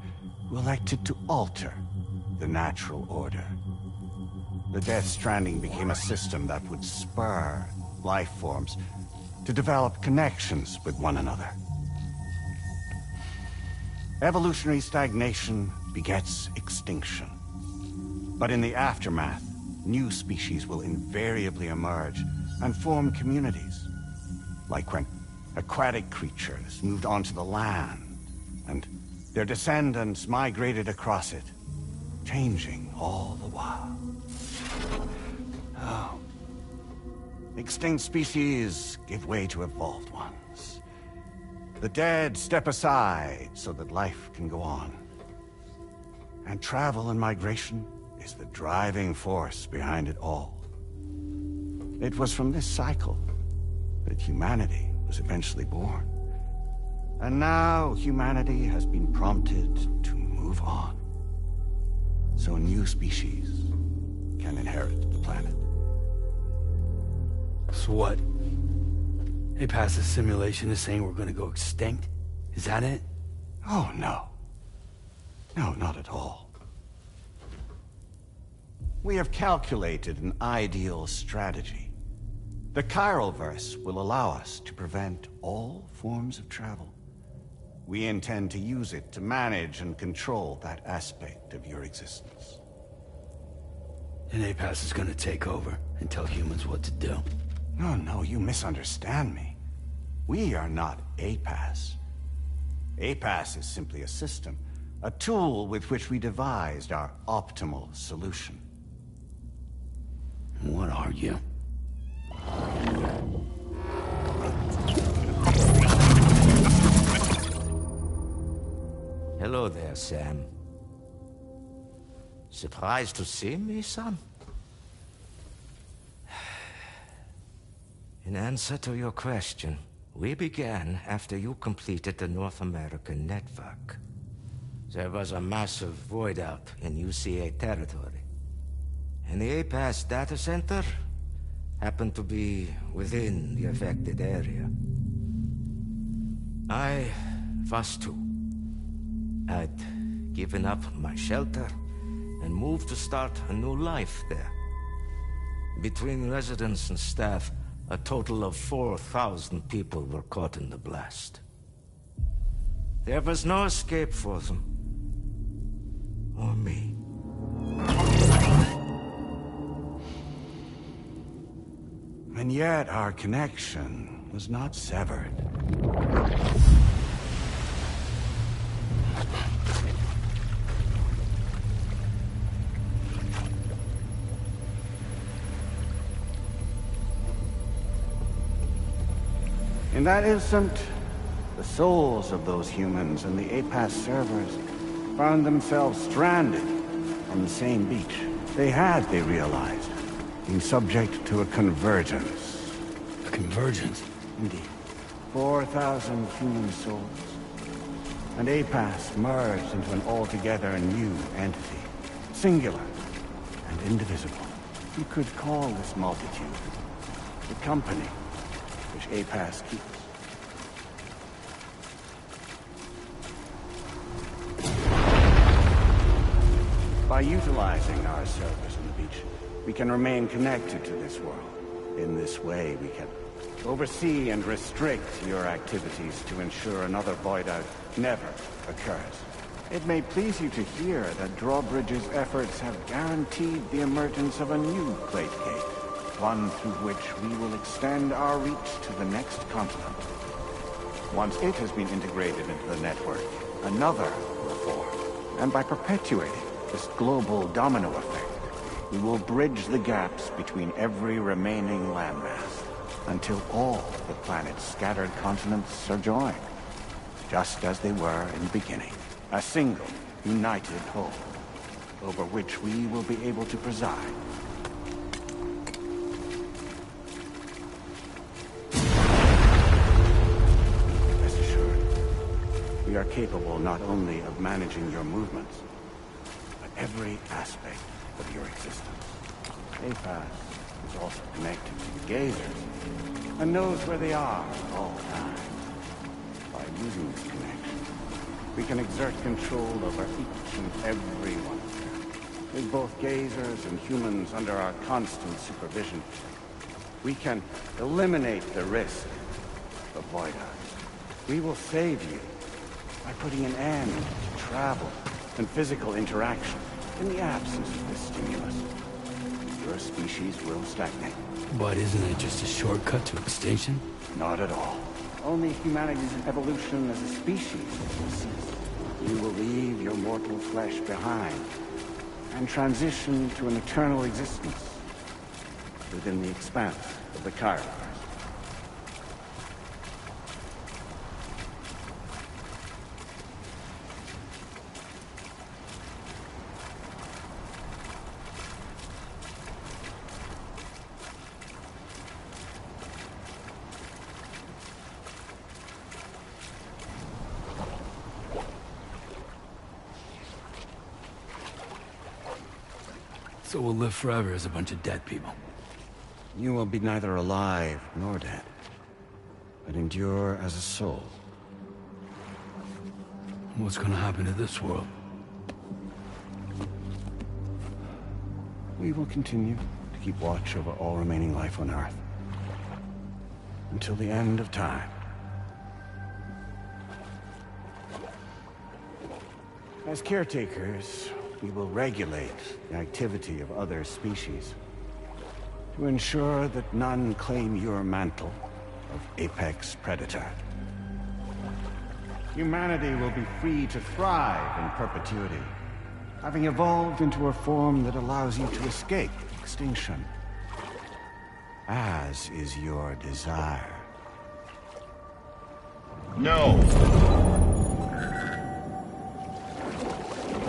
who elected to alter the natural order. The Death Stranding became a system that would spur life forms to develop connections with one another. Evolutionary stagnation begets extinction. But in the aftermath, new species will invariably emerge and form communities. Like when aquatic creatures moved onto the land, and their descendants migrated across it, changing all the while. Oh. Extinct species give way to evolved ones. The dead step aside so that life can go on. And travel and migration is the driving force behind it all. It was from this cycle that humanity was eventually born. And now humanity has been prompted to move on. So new species can inherit the planet. So what? APAS's simulation is saying we're gonna go extinct? Is that it? Oh, no. No, not at all. We have calculated an ideal strategy. The Chiralverse will allow us to prevent all forms of travel. We intend to use it to manage and control that aspect of your existence. And APAS is gonna take over and tell humans what to do. No, you misunderstand me. We are not APAS. APAS is simply a system, a tool with which we devised our optimal solution. What are you? Hello there, Sam. Surprised to see me, son? In answer to your question, we began after you completed the North American network. There was a massive void out in UCA territory, and the APAS data center happened to be within the affected area. I was too. I'd given up my shelter and moved to start a new life there. Between residents and staff, a total of 4,000 people were caught in the blast. There was no escape for them. Or me. And yet our connection was not severed. In that instant, the souls of those humans and the APAS servers found themselves stranded on the same beach. They had, they realized, been subject to a convergence. A convergence? Indeed. 4,000 human souls. And APAS merged into an altogether new entity. Singular and indivisible. You could call this multitude the company which APAS keeps. By utilizing our servers on the beach, we can remain connected to this world. In this way, we can oversee and restrict your activities to ensure another void out never occurs. It may please you to hear that Drawbridge's efforts have guaranteed the emergence of a new plate gate, one through which we will extend our reach to the next continent. Once it has been integrated into the network, another will form. And by perpetuating this global domino effect, we will bridge the gaps between every remaining landmass, until all the planet's scattered continents are joined, just as they were in the beginning. A single, united whole, over which we will be able to preside. Rest assured, we are capable not only of managing your movements, but every aspect of your existence. APAS is also connected to the gazers, and knows where they are at all times. By using this connection, we can exert control over each and every one of them. With both gazers and humans under our constant supervision, we can eliminate the risk of void eyes. We will save you by putting an end to travel and physical interaction in the absence of this stimulus. Your species will stagnate. But isn't it just a shortcut to extinction? Not at all. Only humanity's evolution as a species will cease. You will leave your mortal flesh behind and transition to an eternal existence within the expanse of the Chiron. So we'll live forever as a bunch of dead people. You will be neither alive nor dead, but endure as a soul. What's gonna happen to this world? We will continue to keep watch over all remaining life on Earth until the end of time. As caretakers, we will regulate the activity of other species to ensure that none claim your mantle of apex predator. Humanity will be free to thrive in perpetuity, having evolved into a form that allows you to escape extinction, as is your desire. No!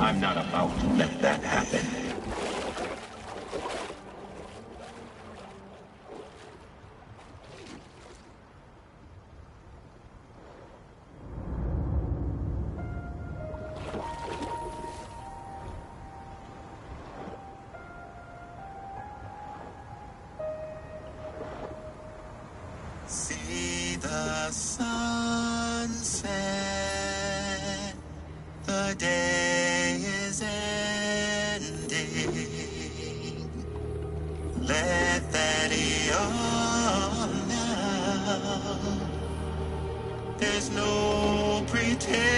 I'm not about to let that happen. See the sunset, the day is ending. Let that yawn now. There's no pretending.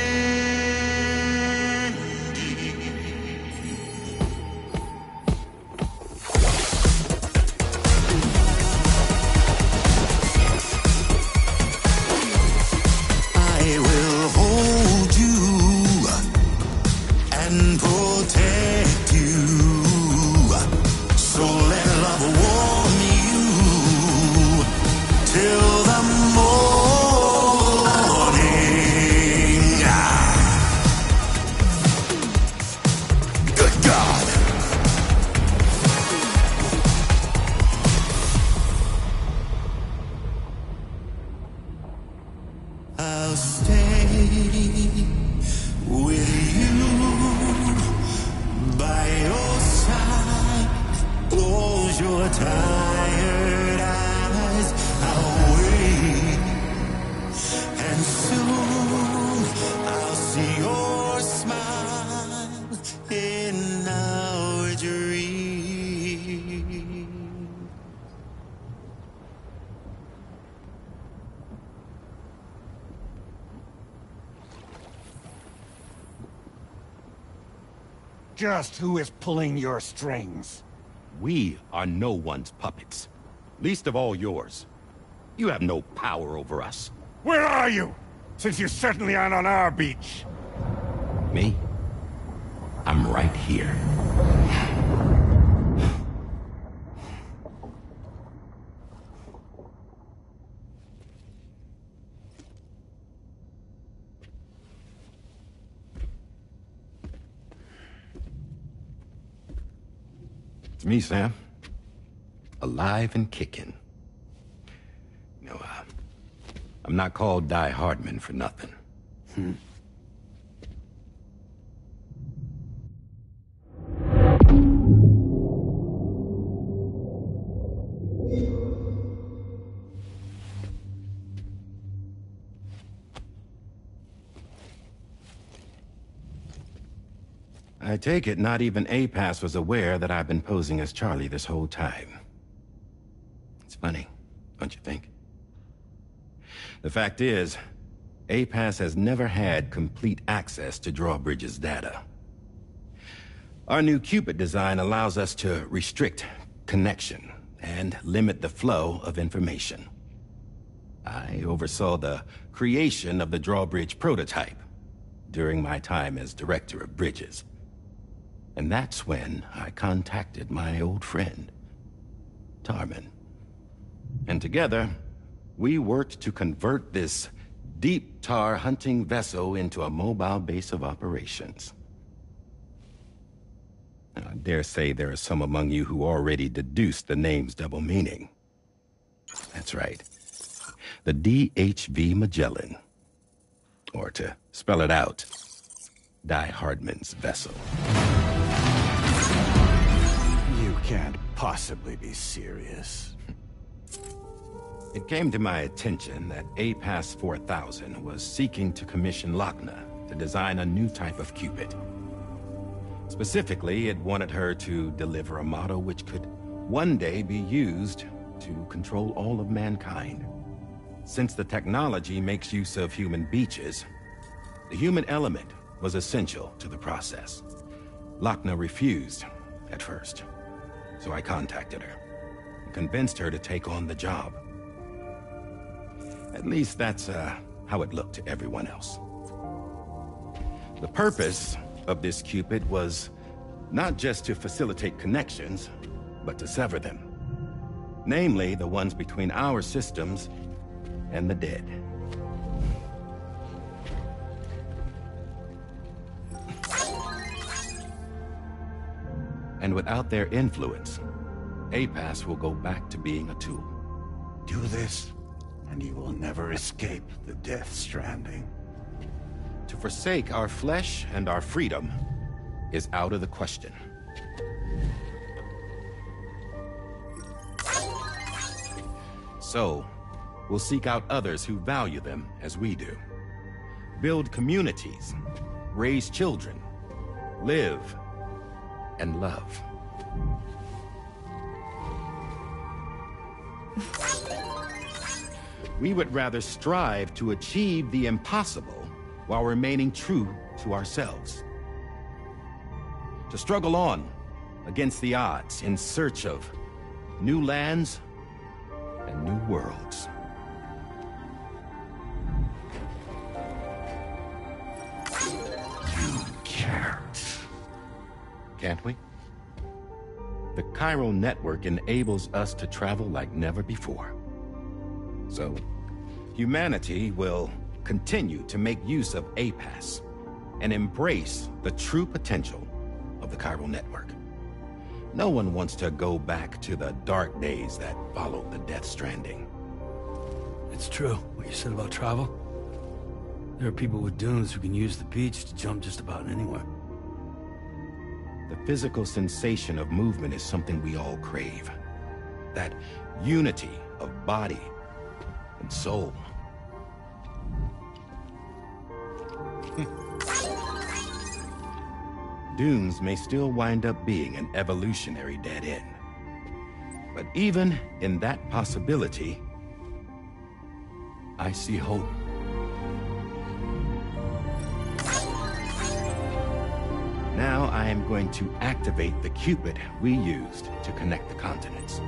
I will hold you and protect you. So let love warm you till the morning. Good God. I'll stay with you by your side. Close your tired eyes. I'll wait, and soon I'll see your smile in our dream. just who is pulling your strings. We are no one's puppets. Least of all yours. You have no power over us. Where are you? Since you certainly aren't on our beach. Me? I'm right here. It's me, Sam. Alive and kicking. You know, I'm not called Die Hardman for nothing. I take it not even APAS was aware that I've been posing as Charlie this whole time. It's funny, don't you think? The fact is, APAS has never had complete access to Drawbridge's data. Our new Cupid design allows us to restrict connection and limit the flow of information. I oversaw the creation of the Drawbridge prototype during my time as Director of Bridges. And that's when I contacted my old friend, Tarman. And together, we worked to convert this deep tar hunting vessel into a mobile base of operations. I dare say there are some among you who already deduced the name's double meaning. That's right. The DHV Magellan. Or to spell it out, Die Hardman's vessel. You can't possibly be serious. It came to my attention that APAS 4000 was seeking to commission Lochna to design a new type of Cupid. Specifically, it wanted her to deliver a model which could one day be used to control all of mankind. Since the technology makes use of human beaches, the human element was essential to the process. Lochna refused at first, so I contacted her and convinced her to take on the job. At least that's how it looked to everyone else. The purpose of this Cupid was not just to facilitate connections, but to sever them. Namely, the ones between our systems and the dead. And without their influence, APAS will go back to being a tool. Do this, and you will never escape the death stranding. To forsake our flesh and our freedom is out of the question. So, we'll seek out others who value them as we do. Build communities, raise children, live, and love. We would rather strive to achieve the impossible while remaining true to ourselves. To struggle on against the odds in search of new lands and new worlds. You can't. Can't we? The chiral network enables us to travel like never before. So, humanity will continue to make use of APAS and embrace the true potential of the chiral network. No one wants to go back to the dark days that followed the Death Stranding. It's true, what you said about travel. There are people with dunes who can use the beach to jump just about anywhere. The physical sensation of movement is something we all crave. That unity of body and soul. Dunes may still wind up being an evolutionary dead end. But even in that possibility, I see hope. Now I am going to activate the Cupid we used to connect the continents.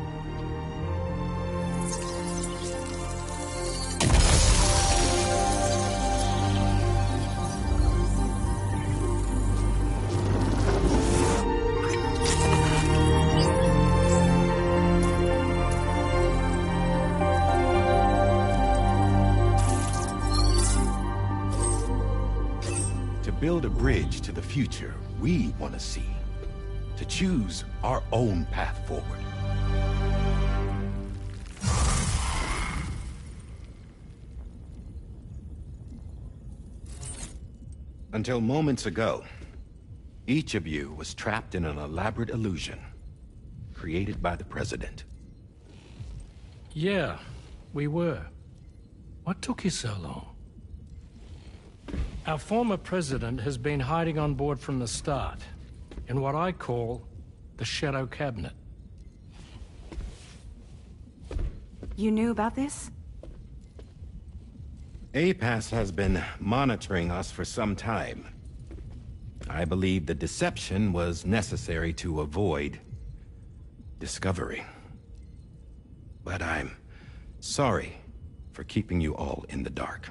Build a bridge to the future we want to see, to choose our own path forward. Until moments ago, each of you was trapped in an elaborate illusion created by the President. Yeah, we were. What took you so long? Our former president has been hiding on board from the start, in what I call the Shadow Cabinet. You knew about this? APAS has been monitoring us for some time. I believe the deception was necessary to avoid discovery. But I'm sorry for keeping you all in the dark.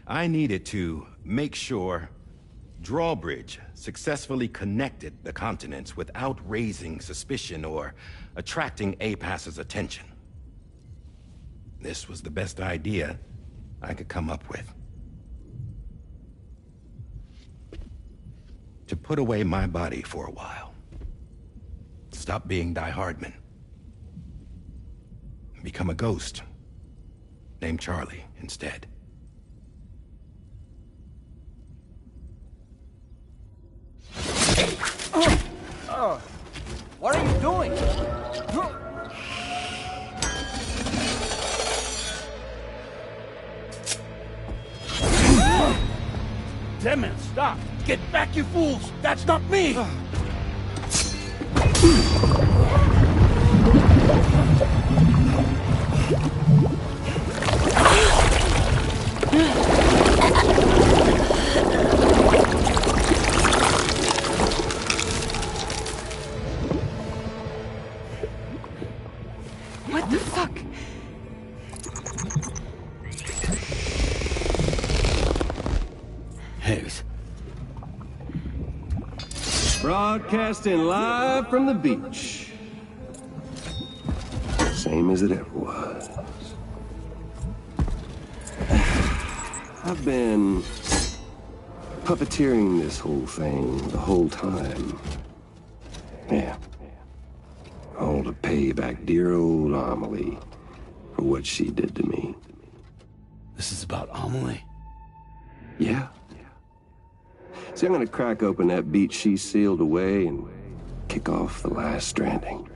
I needed to make sure Drawbridge successfully connected the continents without raising suspicion or attracting APAS's attention. This was the best idea I could come up with. To put away my body for a while. Stop being Die Hardman. Become a ghost. Named Charlie instead. What are you doing? Damn it, stop! Get back, you fools! That's not me! What the fuck? Higgs. Broadcasting live from the beach. Same as it ever was. I've been puppeteering this whole thing the whole time. Yeah. All to pay back dear old Amelie for what she did to me. This is about Amelie? Yeah. See, I'm gonna crack open that beach she sealed away and kick off the last Stranding.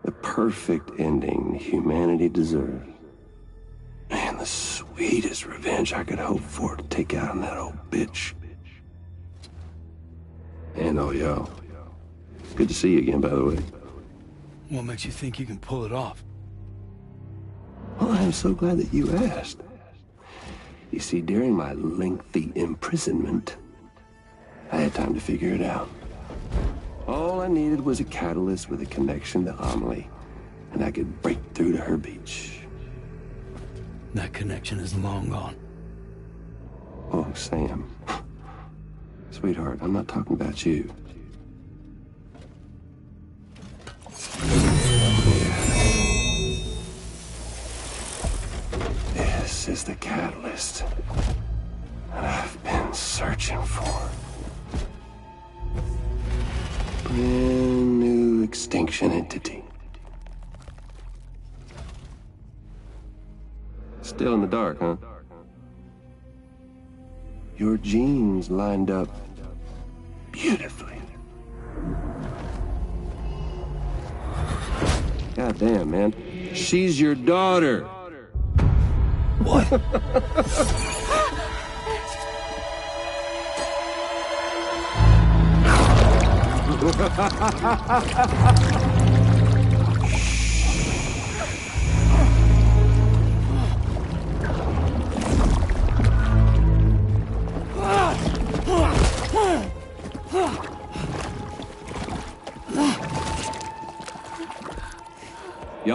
The perfect ending humanity deserves. Man, the sweetest revenge I could hope for to take out on that old bitch. And all y'all. Good to see you again, by the way. What makes you think you can pull it off? Well, I'm so glad that you asked. You see, during my lengthy imprisonment, I had time to figure it out. All I needed was a catalyst with a connection to Amelie, and I could break through to her beach. That connection is long gone. Oh, Sam. Sweetheart, I'm not talking about you. This is the catalyst that I've been searching for. Brand new extinction entity. Still in the dark, huh? Your genes lined up beautifully. God damn, man. She's your daughter. What?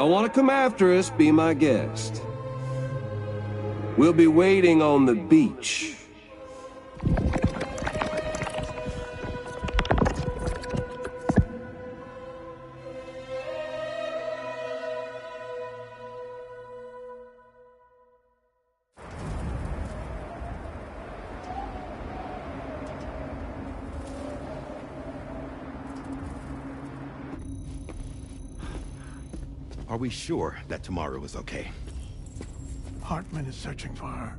Y'all want to come after us, be my guest. We'll be waiting on the beach. Are we sure that tomorrow is okay? Hartman is searching for her.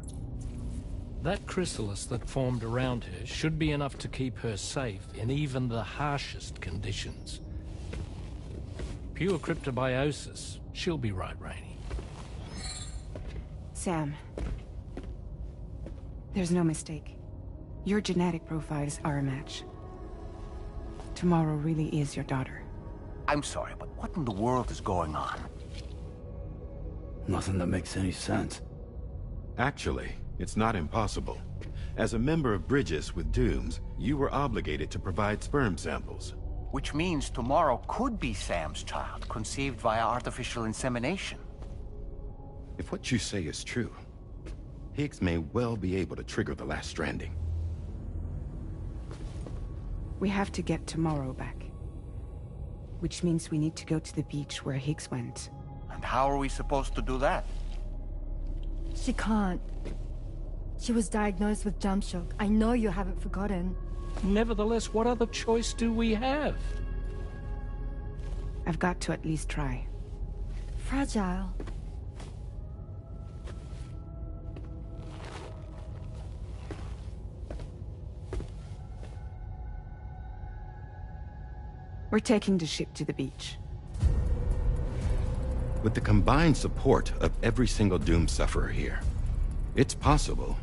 That chrysalis that formed around her should be enough to keep her safe in even the harshest conditions. Pure cryptobiosis. She'll be right, Rainey. Sam. There's no mistake. Your genetic profiles are a match. Tomorrow really is your daughter. I'm sorry, but what in the world is going on? Nothing that makes any sense. Actually, it's not impossible. As a member of Bridges with Dooms, you were obligated to provide sperm samples. Which means tomorrow could be Sam's child, conceived via artificial insemination. If what you say is true, Higgs may well be able to trigger the last Stranding. We have to get tomorrow back. Which means we need to go to the beach where Higgs went. And how are we supposed to do that? She can't. She was diagnosed with jump shock. I know you haven't forgotten. Nevertheless, what other choice do we have? I've got to at least try. Fragile. We're taking the ship to the beach. With the combined support of every single Doom sufferer here, it's possible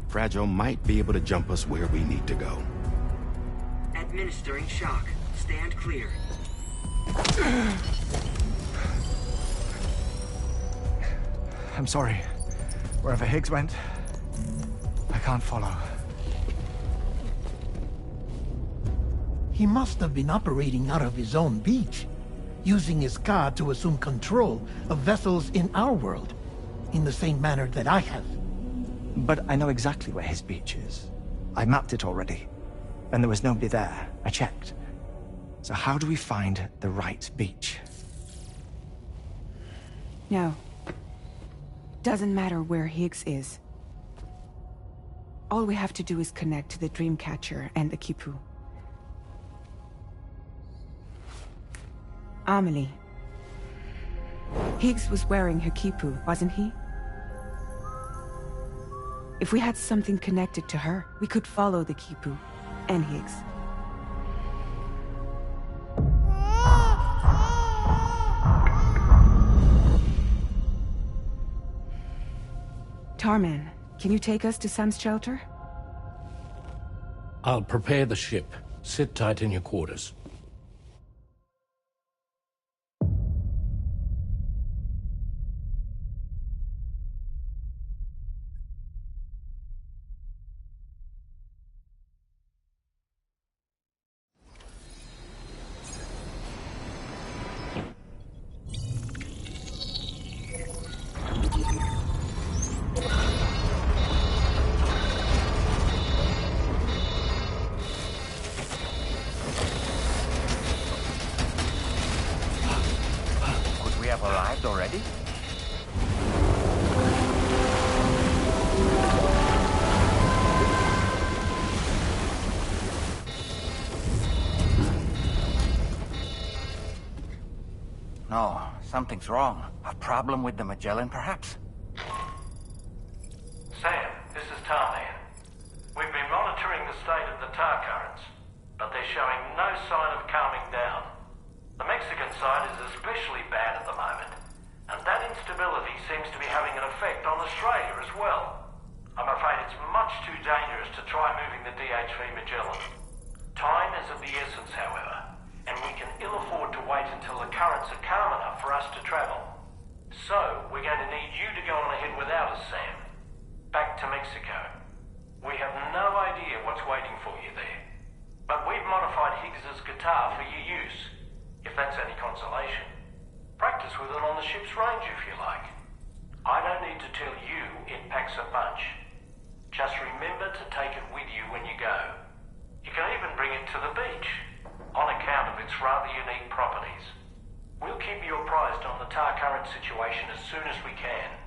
Fragile might be able to jump us where we need to go. Administering shock. Stand clear. I'm sorry. Wherever Higgs went, I can't follow. He must have been operating out of his own beach, using his car to assume control of vessels in our world, in the same manner that I have. But I know exactly where his beach is. I mapped it already, and there was nobody there. I checked. So how do we find the right beach? No. Doesn't matter where Higgs is. All we have to do is connect to the Dreamcatcher and the Kipu. Amelie. Higgs was wearing her Kipu, wasn't he? If we had something connected to her, we could follow the Kipu and Higgs. Tarman, can you take us to Sam's shelter? I'll prepare the ship. Sit tight in your quarters. Arrived already? No, something's wrong. A problem with the Magellan, perhaps? Sam, this is Tarman. We've been monitoring the state of the tar currents, but they're showing no sign of calming down. The Mexican side is especially bad at the moment, and that instability seems to be having an effect on Australia as well. I'm afraid it's much too dangerous to try moving the DHV Magellan. Time is of the essence, however, and we can ill afford to wait until the currents are calm enough for us to travel. So, we're going to need you to go on ahead without us, Sam. Back to Mexico. We have no idea what's waiting for you there, but we've modified Higgs's guitar for your use. If that's any consolation. Practice with it on the ship's range if you like. I don't need to tell you it packs a punch. Just remember to take it with you when you go. You can even bring it to the beach, on account of its rather unique properties. We'll keep you apprised on the tar current situation as soon as we can.